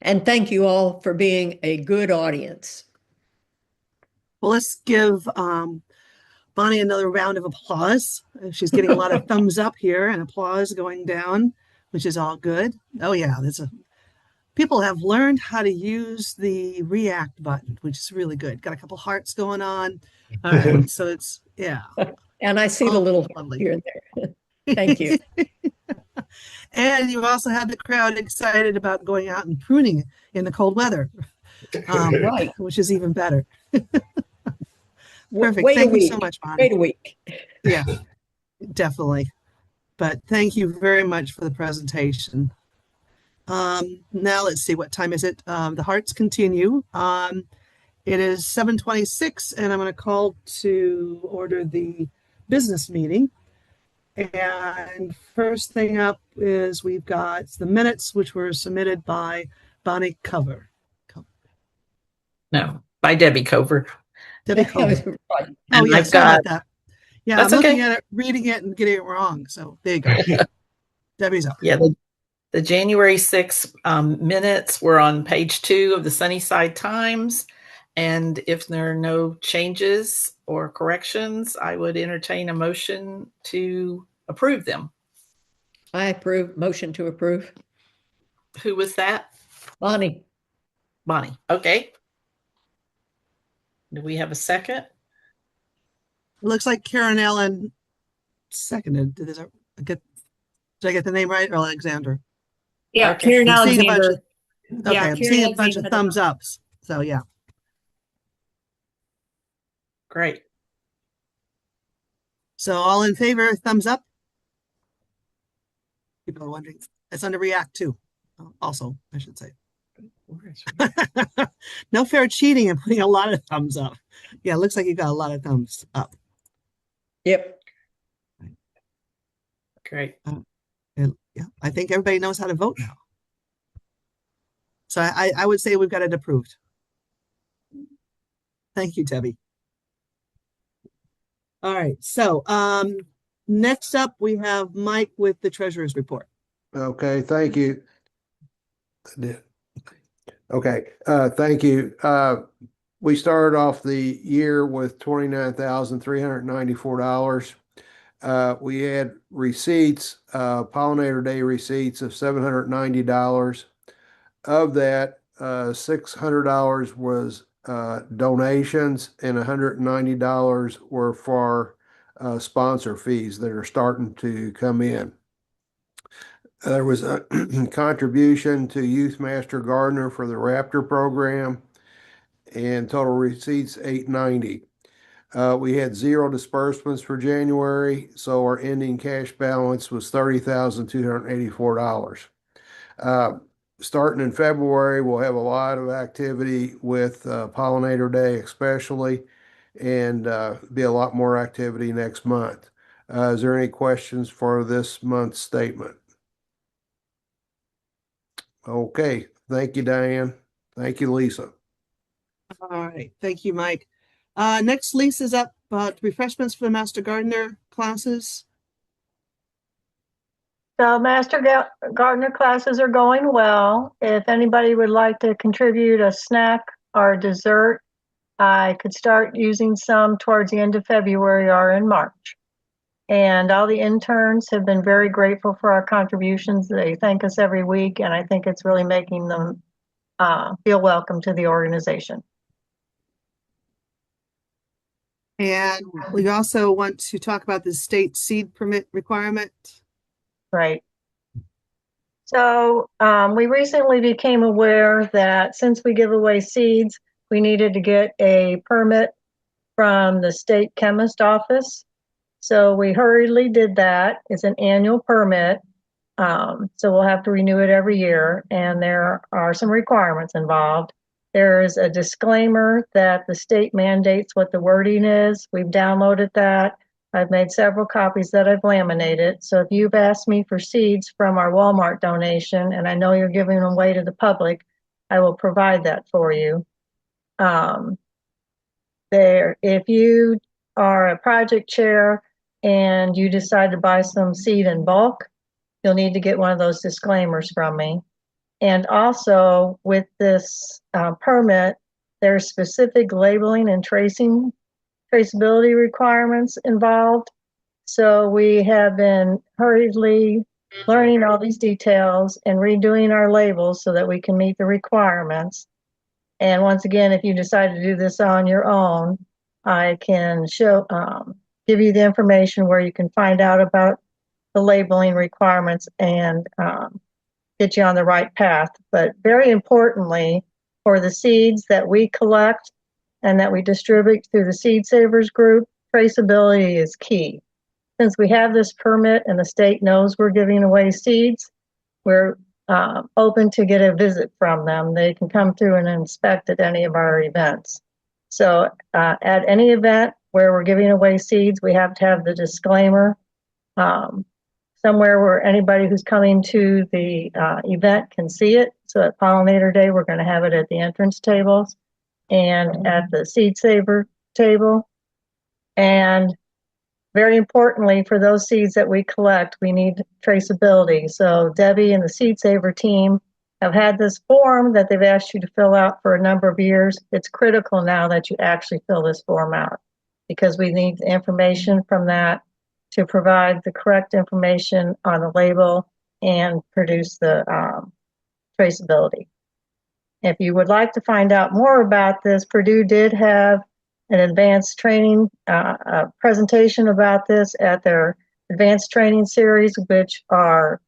And thank you all for being a good audience. Well, let's give Bonnie another round of applause. She's getting a lot of thumbs up here and applause going down, which is all good. Oh yeah, people have learned how to use the react button, which is really good. Got a couple hearts going on. All right. So it's, yeah. And I see the Oh, little heart lovely. here and there. Thank you. And you also had the crowd excited about going out and pruning in the cold weather, Right. which is even better. Perfect. Wait a Thank you so week. much, Bonnie. Wait a week. Yeah, definitely. But thank you very much for the presentation. Now let's see, what time is it? The hearts continue. It is 7:26, and I'm going to call to order the business meeting. And first thing up is we've got the minutes, which were submitted by Bonnie Cover. No, by Debbie Cover. Debbie Cover. Right. Oh, And yeah, I've sorry got, about that. Yeah, I'm that's looking okay. at it, reading it, and getting it wrong. So there you go. Debbie's up. Yeah, the January 6th minutes were on page 2 of the Sunnyside Times. And if there are no changes or corrections, I would entertain a motion to approve them. I approve. Motion to approve. Who was that? Bonnie. Bonnie. Okay. Do we have a second? It looks like Karen Allen seconded. Did I get the name right? Or Alexander? Yeah, Okay. Karen I'm seeing a bunch Alexander. of, okay, I'm Karen seeing a bunch Alexander of thumbs ups. So yeah. Great. So all in favor, thumbs up. People are wondering. It's under React too. Also, I should say. No fair cheating and putting a lot of thumbs up. Yeah, it looks like you got a lot of thumbs up. Yep. Great. And yeah, I think everybody knows how to vote now. So I would say we've got it approved. Thank you, Debbie. All right. So next up we have Mike with the treasurer's report. Okay, thank you. Okay, thank you. We started off the year with $29,394. We had receipts, pollinator day receipts of $790. Of that, $600 was donations and $190 were for sponsor fees that are starting to come in. There was a contribution to Youth Master Gardener for the Raptor program, and total receipts $890. We had 0 disbursements for January, so our ending cash balance was $30,284. Starting in February, we'll have a lot of activity with Pollinator Day especially, and be a lot more activity next month. Is there any questions for this month's statement? Okay, thank you, Diane. Thank you, Lisa. All right. Thank you, Mike. Next, Lisa's up. Refreshments for the Master Gardener classes. So Gardener classes are going well. If anybody would like to contribute a snack or dessert, I could start using some towards the end of February or in March. And all the interns have been very grateful for our contributions. They thank us every week, and I think it's really making them feel welcome to the organization. And we also want to talk about the state seed permit requirement. Right. So we recently became aware that since we give away seeds, we needed to get a permit from the state chemist office. So we hurriedly did that. It's an annual permit. So we'll have to renew it every year, and there are some requirements involved. There is a disclaimer that the state mandates what the wording is. We've downloaded that. I've made several copies that I've laminated. So if you've asked me for seeds from our Walmart donation, and I know you're giving them away to the public, I will provide that for you. If you are a project chair and you decide to buy some seed in bulk, you'll need to get one of those disclaimers from me. And also with this permit, there's specific labeling and traceability requirements involved. So we have been hurriedly learning all these details and redoing our labels so that we can meet the requirements. And once again, if you decide to do this on your own, I can give you the information where you can find out about the labeling requirements and get you on the right path. But very importantly, for the seeds that we collect and that we distribute through the Seed Savers group, traceability is key. Since we have this permit and the state knows we're giving away seeds, we're open to get a visit from them. They can come through and inspect at any of our events. So at any event where we're giving away seeds, we have to have the disclaimer somewhere where anybody who's coming to the event can see it. So at Pollinator Day, we're going to have it at the entrance tables and at the Seed Saver table. And very importantly, for those seeds that we collect, we need traceability. So Debbie and the Seed Saver team have had this form that they've asked you to fill out for a number of years. It's critical now that you actually fill this form out because we need the information from that to provide the correct information on the label and produce the traceability. If you would like to find out more about this, Purdue did have an advanced training presentation about this at their advanced training series, which are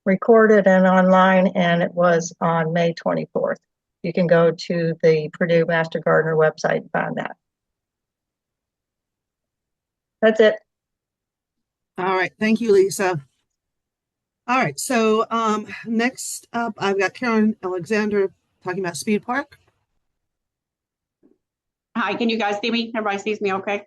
recorded and online, and it was on May 24th. You can go to the Purdue Master Gardener website and find that. That's it. All right. Thank you, Lisa. All right. So next up, I've got Karen Alexander talking about Speed Park. Hi, can you guys see me? Everybody sees me okay?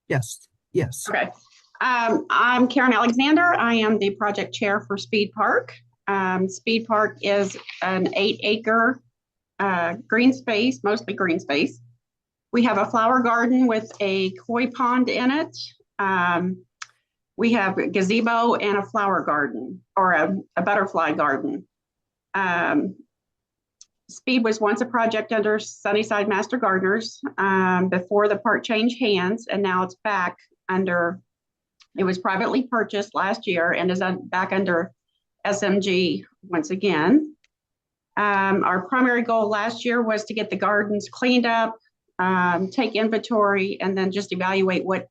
Yes. Yes. Okay. I'm Karen Alexander. I am the project chair for Speed Park. Speed Park is an 8-acre green space, mostly green space. We have a flower garden with a koi pond in it. We have a gazebo and a flower garden, or a butterfly garden. Speed was once a project under Sunnyside Master Gardeners before the park changed hands, and now it's back under, it was privately purchased last year and is back under SMG once again. Our primary goal last year was to get the gardens cleaned up, take inventory, and then just evaluate what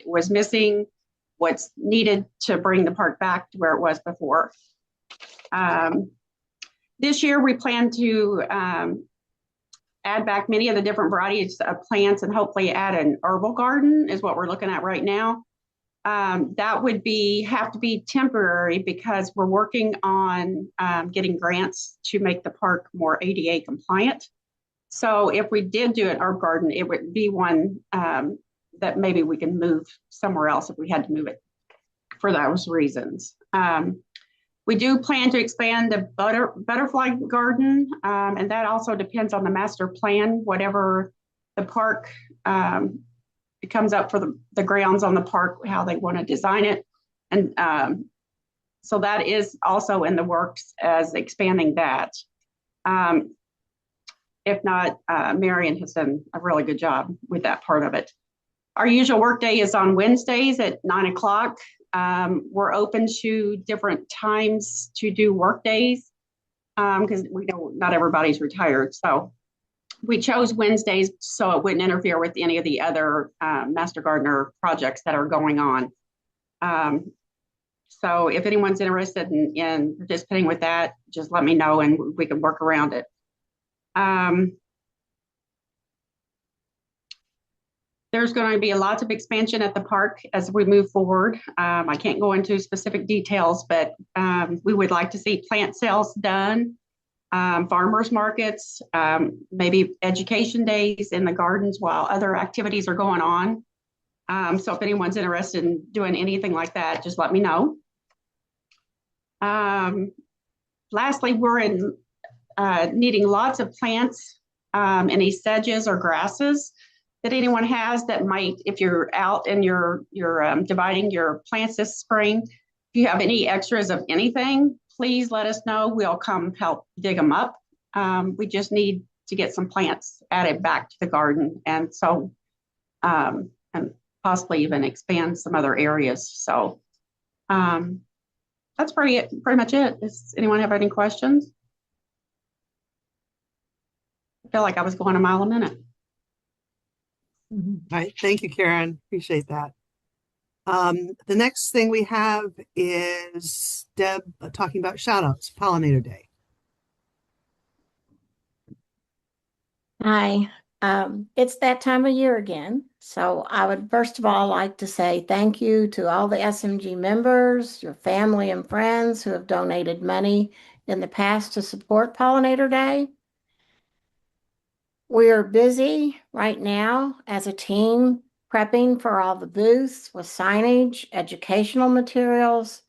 was missing, what's needed to bring the park back to where it was before. This year, we plan to add back many of the different varieties of plants and hopefully add an herbal garden is what we're looking at right now. That would have to be temporary because we're working on getting grants to make the park more ADA compliant. So if we did do an herb garden, it would be one that maybe we can move somewhere else if we had to move it for those reasons. We do plan to expand the butterfly garden, and that also depends on the master plan, whatever the park it comes up for the grounds on the park, how they want to design it. And so that is also in the works as expanding that. If not, Marion has done a really good job with that part of it. Our usual workday is on Wednesdays at 9 o'clock. We're open to different times to do work days because we know not everybody's retired. So we chose Wednesdays so it wouldn't interfere with any of the other Master Gardener projects that are going on. So if anyone's interested in participating with that, just let me know and we can work around it. There's going to be lots of expansion at the park as we move forward. I can't go into specific details, but we would like to see plant sales done, farmers markets, maybe education days in the gardens while other activities are going on. So if anyone's interested in doing anything like that, just let me know. Lastly, we're needing lots of plants, any sedges or grasses that anyone has that might, if you're out and you're dividing your plants this spring, if you have any extras of anything, please let us know. We'll come help dig them up. We just need to get some plants added back to the garden, and and possibly even expand some other areas. So That's pretty much it. Does anyone have any questions? I feel like I was going a mile a minute. All right, thank you, Karen. Appreciate that. The next thing we have is Deb talking about shout outs, Pollinator Day. Hi, it's that time of year again. So I would first of all like to say thank you to all the SMG members, your family and friends who have donated money in the past to support Pollinator Day. We are busy right now as a team prepping for all the booths with signage, educational materials,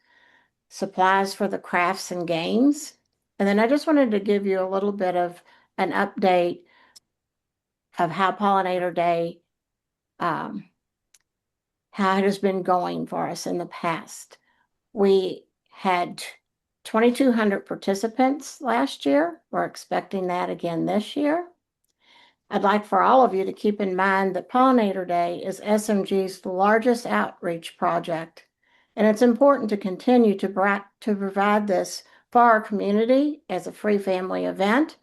supplies for the crafts and games. And then I just wanted to give you a little bit of an update of how Pollinator Day, how it has been going for us in the past. We had 2,200 participants last year. We're expecting that again this year. I'd like for all of you to keep in mind that Pollinator Day is SMG's largest outreach project, and it's important to continue to provide this for our community as a free family event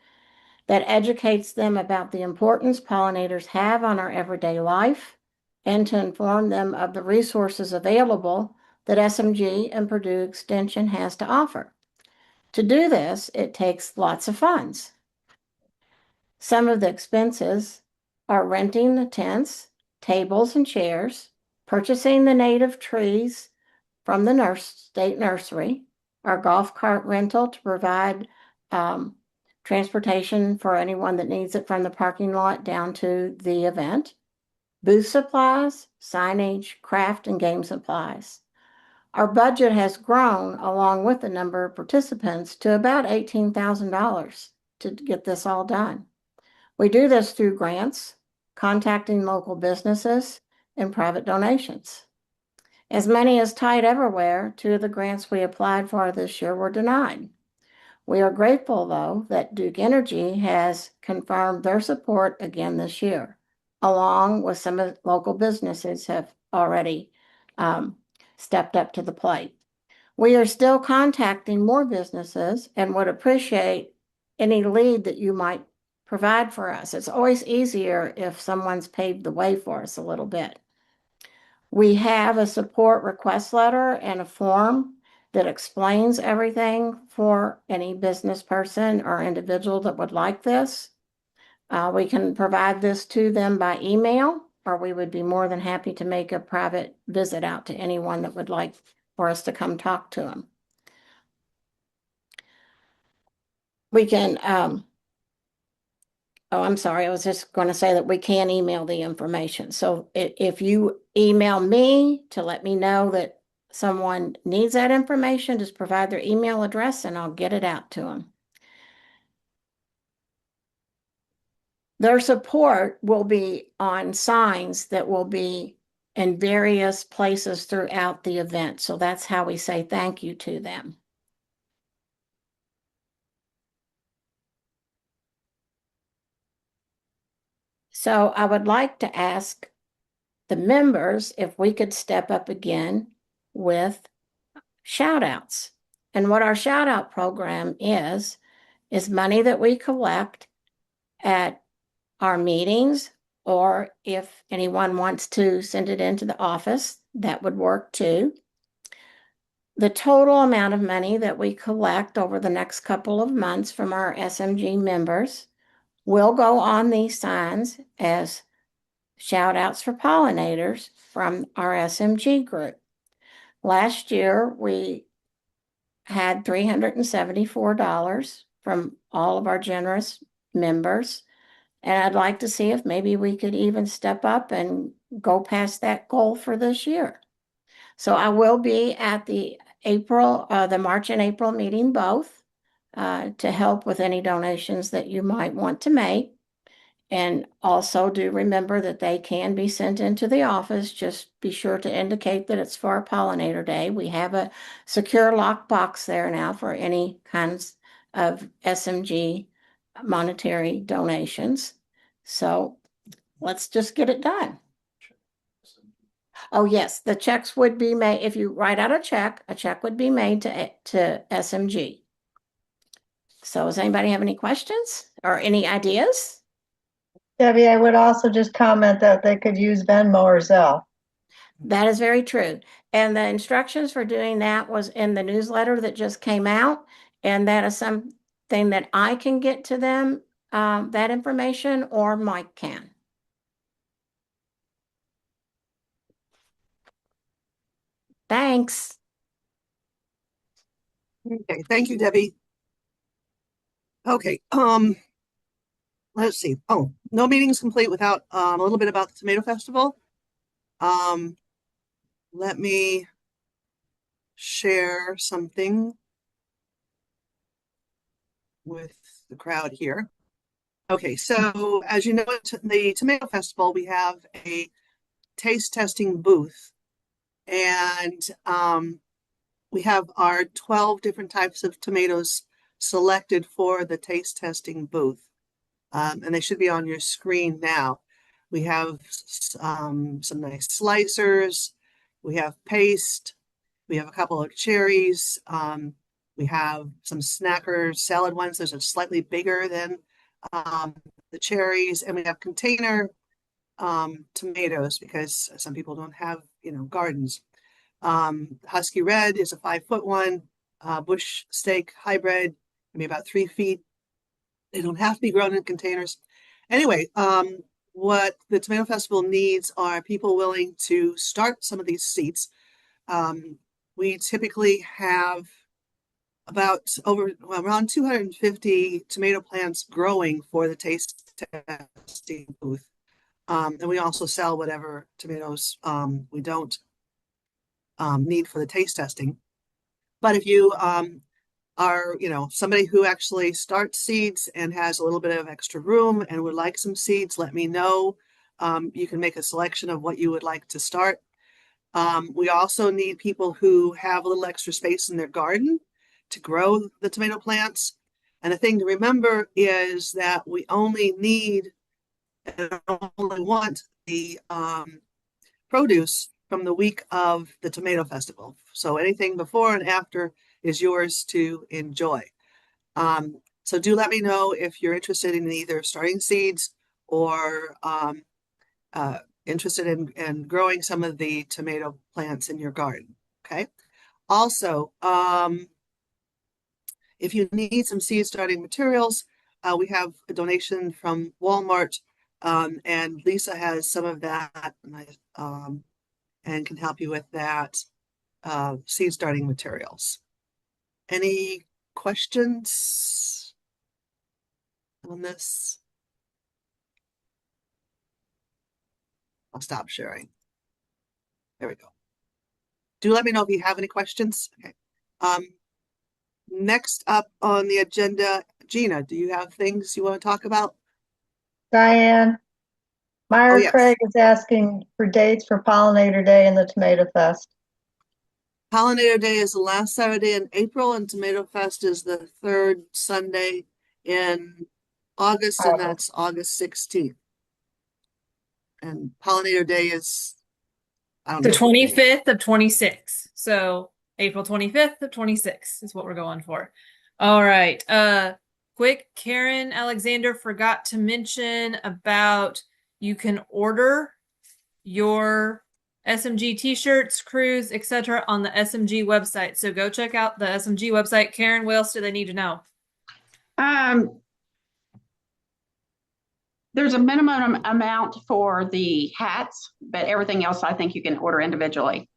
that educates them about the importance pollinators have on our everyday life and to inform them of the resources available that SMG and Purdue Extension has to offer. To do this, it takes lots of funds. Some of the expenses are renting the tents, tables, and chairs, purchasing the native trees from the state nursery, our golf cart rental to provide transportation for anyone that needs it from the parking lot down to the event, booth supplies, signage, craft, and game supplies. Our budget has grown along with the number of participants to about $18,000 to get this all done. We do this through grants, contacting local businesses, and private donations. As many as Tide Everywhere, 2 of the grants we applied for this year were denied. We are grateful, though, that Duke Energy has confirmed their support again this year, along with some of the local businesses have already stepped up to the plate. We are still contacting more businesses and would appreciate any lead that you might provide for us. It's always easier if someone's paved the way for us a little bit. We have a support request letter and a form that explains everything for any business person or individual that would like this. We can provide this to them by email, or we would be more than happy to make a private visit out to anyone that would like for us to come talk to them. We can, I'm sorry, I was just going to say that we can email the information. So if you email me to let me know that someone needs that information, just provide their email address and I'll get it out to them. Their support will be on signs that will be in various places throughout the event. So that's how we say thank you to them. So I would like to ask the members if we could step up again with shout outs. And what our shout out program is money that we collect at our meetings, or if anyone wants to send it into the office, that would work too. The total amount of money that we collect over the next couple of months from our SMG members will go on these signs as shout outs for pollinators from our SMG group. Last year, we had $374 from all of our generous members. And I'd like to see if maybe we could even step up and go past that goal for this year. So I will be at the March and April meeting both to help with any donations that you might want to make. And also do remember that they can be sent into the office. Just be sure to indicate that it's for Pollinator Day. We have a secure lock box there now for any kinds of SMG monetary donations. So let's just get it done. Oh, yes, the checks would be made, if you write out a check would be made to SMG. So does anybody have any questions or any ideas? Debbie, I would also just comment that they could use Venmo or Zelle. That is very true. And the instructions for doing that was in the newsletter that just came out. And that is something that I can get to them, that information, or Mike can. Thanks. Okay, thank you, Debbie. Okay, let's see. Oh, no meeting's complete without a little bit about the Tomato Festival. Let me share something with the crowd here. Okay, so as you know, at the Tomato Festival, we have a taste testing booth, and we have our 12 different types of tomatoes selected for the taste testing booth. And they should be on your screen now. We have some nice slicers. We have paste. We have a couple of cherries. We have some snacker salad ones. Those are slightly bigger than the cherries. And we have container tomatoes because some people don't have, gardens. Husky Red is a 5-foot one. Bush Steak Hybrid, maybe about 3 feet. They don't have to be grown in containers. Anyway, what the Tomato Festival needs are people willing to start some of these seeds. We typically have around 250 tomato plants growing for the taste testing booth. And we also sell whatever tomatoes we don't need for the taste testing. But if you are, somebody who actually starts seeds and has a little bit of extra room and would like some seeds, let me know. You can make a selection of what you would like to start. We also need people who have a little extra space in their garden to grow the tomato plants. And the thing to remember is that we only need and only want the produce from the week of the Tomato Festival. So anything before and after is yours to enjoy. So do let me know if you're interested in either starting seeds or interested in growing some of the tomato plants in your garden. Okay. Also, if you need some seed starting materials, we have a donation from Walmart, and Lisa has some of that, and can help you with that seed starting materials. Any questions on this? I'll stop sharing. There we go. Do let me know if you have any questions. Okay. Next up on the agenda, Gina, do you have things you want to talk about? Diane, Meyer yes. Craig is asking for dates for Pollinator Day and the Tomato Fest. Pollinator Day is the last Saturday in April, and Tomato Fest is the third Sunday in August, and that's August 16th. And Pollinator Day is, I don't know. The 25th of 26. So April 25th of 26 is what we're going for. All right. Quick, Karen Alexander forgot to mention about you can order your SMG t-shirts, crews, etc. on the SMG website. So go check out the SMG website. Karen, what else do they need to know? There's a minimum amount for the hats, but everything else I think you can order individually.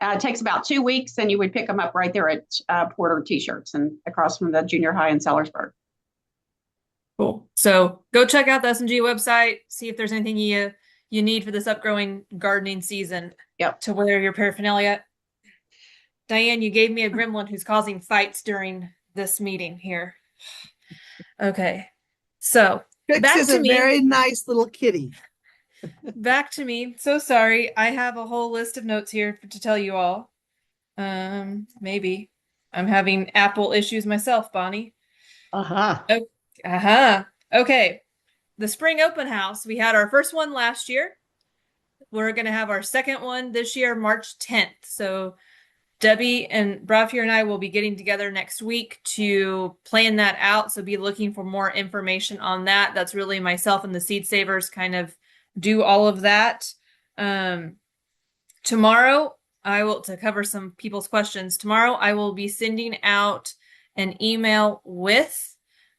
It takes about 2 weeks, and you would pick them up right there at Porter T-shirts and across from the junior high in Sellersburg. Cool. So go check out the SMG website, see if there's anything you need for this upgrowing gardening season. Yep. To wear your paraphernalia. Diane, you gave me a gremlin who's causing fights during this meeting here. Okay. So Trix back is to a me. very nice little kitty. Back to me. So sorry. I have a whole list of notes here to tell you all. Maybe. I'm having Apple issues myself, Bonnie. Okay. The spring open house. We had our first one last year. we're going to have our second one this year, March 10th. So Debbie and Brafier and I will be getting together next week to plan that out. So be looking for more information on that. That's really myself and the Seed Savers kind of do all of that. Tomorrow, to cover some people's questions, tomorrow I will be sending out an email with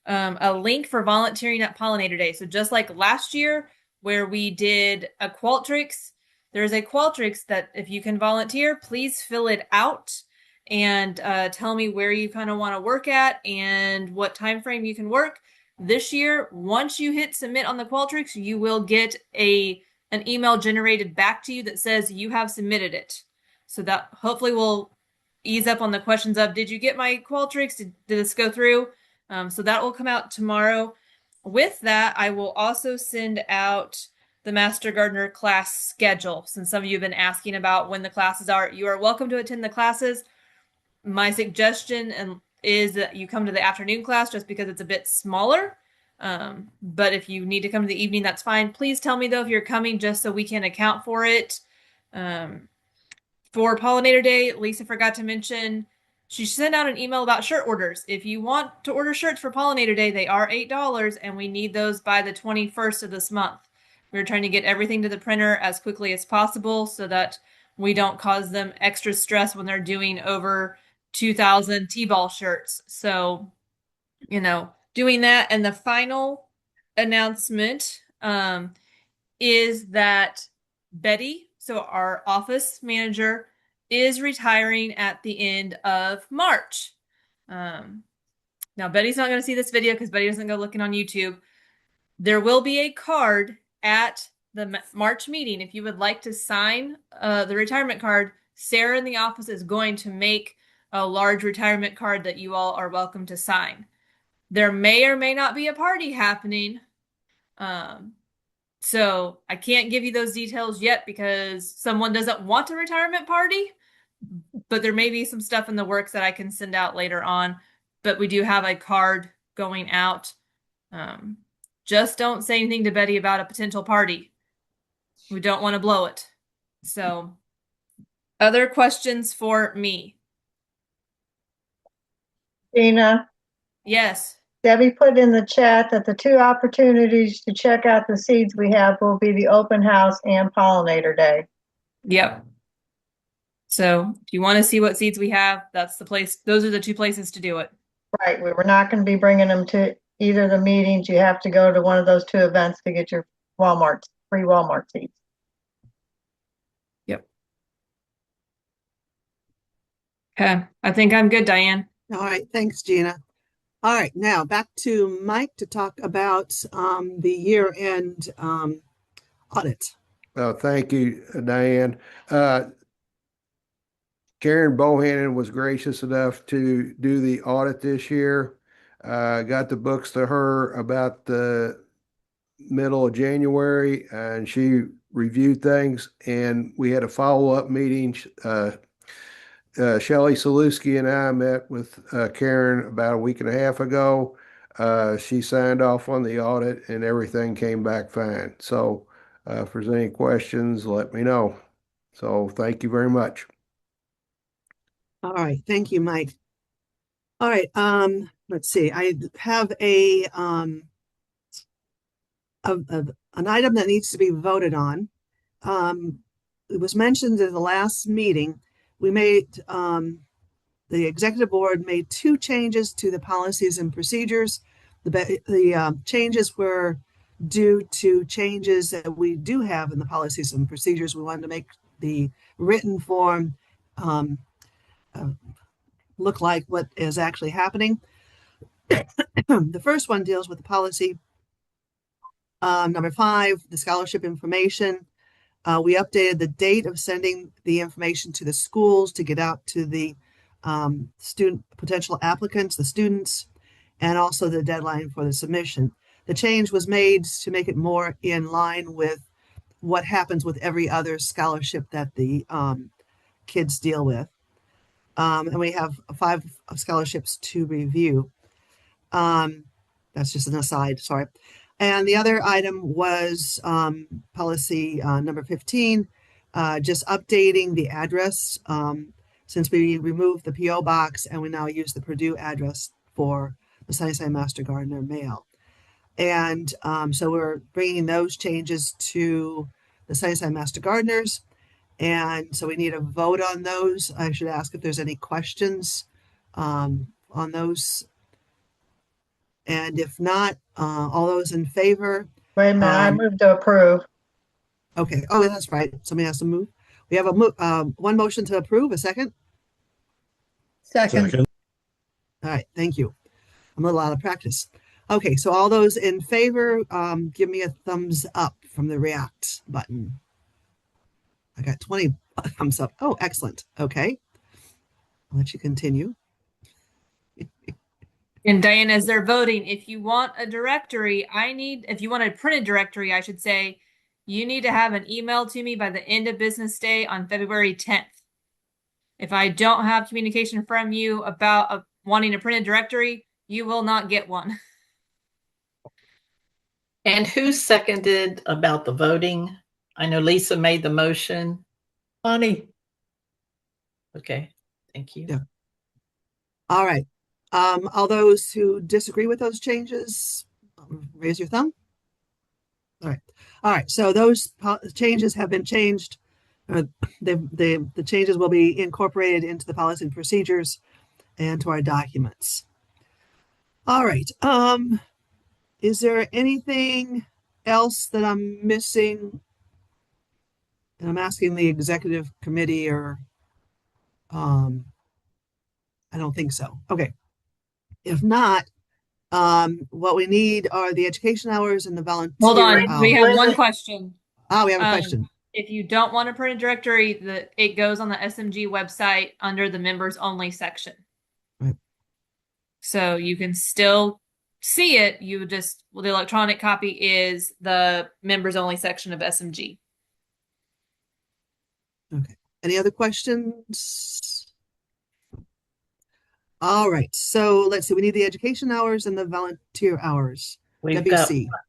a link for volunteering at Pollinator Day. So just like last year where we did a Qualtrics, there's a Qualtrics that if you can volunteer, please fill it out and tell me where you kind of want to work at and what time frame you can work. This year, once you hit submit on the Qualtrics, you will get an email generated back to you that says you have submitted it. So that hopefully will ease up on the questions of, did you get my Qualtrics? Did this go through? So that will come out tomorrow. With that, I will also send out the Master Gardener class schedule. Since some of you have been asking about when the classes are, you are welcome to attend the classes. My suggestion is that you come to the afternoon class just because it's a bit smaller. But if you need to come to the evening, that's fine. Please tell me though if you're coming just so we can account for it. For Pollinator Day, Lisa forgot to mention she sent out an email about shirt orders. If you want to order shirts for Pollinator Day, they are $8 and we need those by the 21st of this month. We're trying to get everything to the printer as quickly as possible so that we don't cause them extra stress when they're doing over 2,000 T-ball shirts. So, doing that. And the final announcement is that Betty, so our office manager, is retiring at the end of March. Now, Betty's not going to see this video because Betty doesn't go looking on YouTube. There will be a card at the March meeting. If you would like to sign the retirement card, Sarah in the office is going to make a large retirement card that you all are welcome to sign. There may or may not be a party happening. So I can't give you those details yet because someone doesn't want a retirement party, but there may be some stuff in the works that I can send out later on. But we do have a card going out. Just don't say anything to Betty about a potential party. We don't want to blow it. So, other questions for me? Gina, Yes. Debbie put in the chat that the two opportunities to check out the seeds we have will be the open house and Pollinator Day. Yep. So if you want to see what seeds we have, that's the place. Those are the two places to do it. Right. We were not going to be bringing them to either of the meetings. You have to go to one of those two events to get your free Walmart seeds. Yep. Okay. I think I'm good, Diane. All right. Thanks, Gina. All right. Now back to Mike to talk about the year-end audit. Thank you, Diane. Karen Bohannon was gracious enough to do the audit this year. Got the books to her about the middle of January, and she reviewed things, and we had a follow-up meeting. Shelley Saluski and I met with Karen about a week and a half ago. She signed off on the audit, and everything came back fine. So if there's any questions, let me know. So thank you very much. All right. Thank you, Mike. All right. Let's see. I have an item that needs to be voted on. It was mentioned in the last meeting. We made the executive board made two changes to the policies and procedures. The changes were due to changes that we do have in the policies and procedures. We wanted to make the written form look like what is actually happening. The first one deals with the policy number 5, the scholarship information. We updated the date of sending the information to the schools to get out to the potential applicants, the students, and also the deadline for the submission. The change was made to make it more in line with what happens with every other scholarship that the kids deal with. And we have 5 scholarships to review. That's just an aside, sorry. And the other item was policy number 15, just updating the address since we removed the P.O. box and we now use the Purdue address for the Sunnyside Master Gardener mail. And so we're bringing those changes to the Sunnyside Master Gardeners. And so we need a vote on those. I should ask if there's any questions on those. And if not, all those in favor. Wait a minute, I move to approve. Okay. Oh, that's right. Somebody has to move. We have one motion to approve. A second. Second. All right. Thank you. I'm a little out of practice. Okay. So all those in favor, give me a thumbs up from the react button. I got 20 thumbs up. Oh, excellent. Okay. I'll let you continue. And Diane, as they're voting, if you want a directory, if you want a printed directory, I should say, you need to have an email to me by the end of business day on February 10th. If I don't have communication from you about wanting a printed directory, you will not get one. And who seconded about the voting? I know Lisa made the motion. Bonnie. Okay, thank you. Yeah. All right. All those who disagree with those changes, raise your thumb. All right. All right. So those changes have been changed. The changes will be incorporated into the policy and procedures and to our documents. All right. Is there anything else that I'm missing? And I'm asking the executive committee or I don't think so. Okay. If not, what we need are the education hours and the volunteer Hold on, hours. we have one question. We have a question. If you don't want to print a directory, it goes on the SMG website under the members only section. Right. So you can still see it. The electronic copy is the members only section of SMG. Okay. Any other questions? All right. So let's see. We need the education hours and the volunteer hours. We've WC. got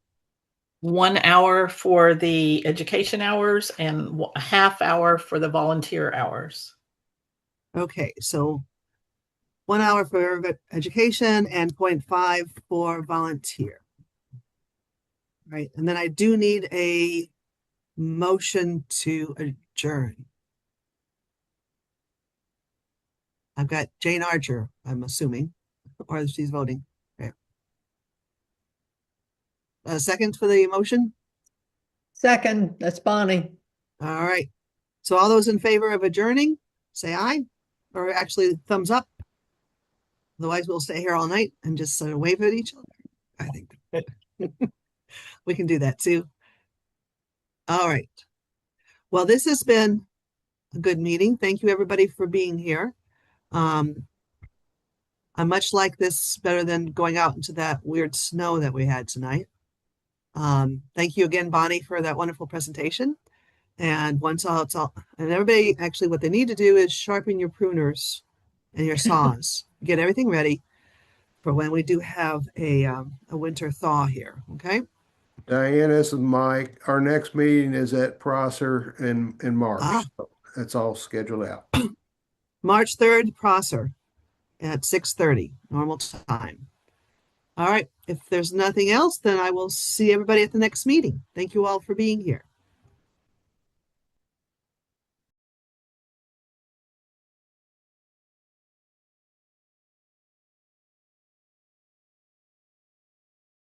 1 hour for the education hours and a half hour for the volunteer hours. Okay. So 1 hour for education and 0.5 for volunteer. Right. And then I do need a motion to adjourn. I've got Jane Archer, I'm assuming, or she's voting. Okay. A second for the motion? Second, that's Bonnie. All right. So all those in favor of adjourning, say aye, or actually thumbs up. Otherwise, we'll stay here all night and just sort of wave at each other. I think we can do that too. All right. Well, this has been a good meeting. Thank you, everybody, for being here. I much like this better than going out into that weird snow that we had tonight. Thank you again, Bonnie, for that wonderful presentation. And once it's all, and everybody, actually what they need to do is sharpen your pruners and your saws. Get everything ready for when we do have a winter thaw here, okay? Diane, this is Mike. Our next meeting is at Prosser in March. So that's all scheduled out. March 3rd, Prosser at 6:30, normal time. All right. If there's nothing else, then I will see everybody at the next meeting. Thank you all for being here.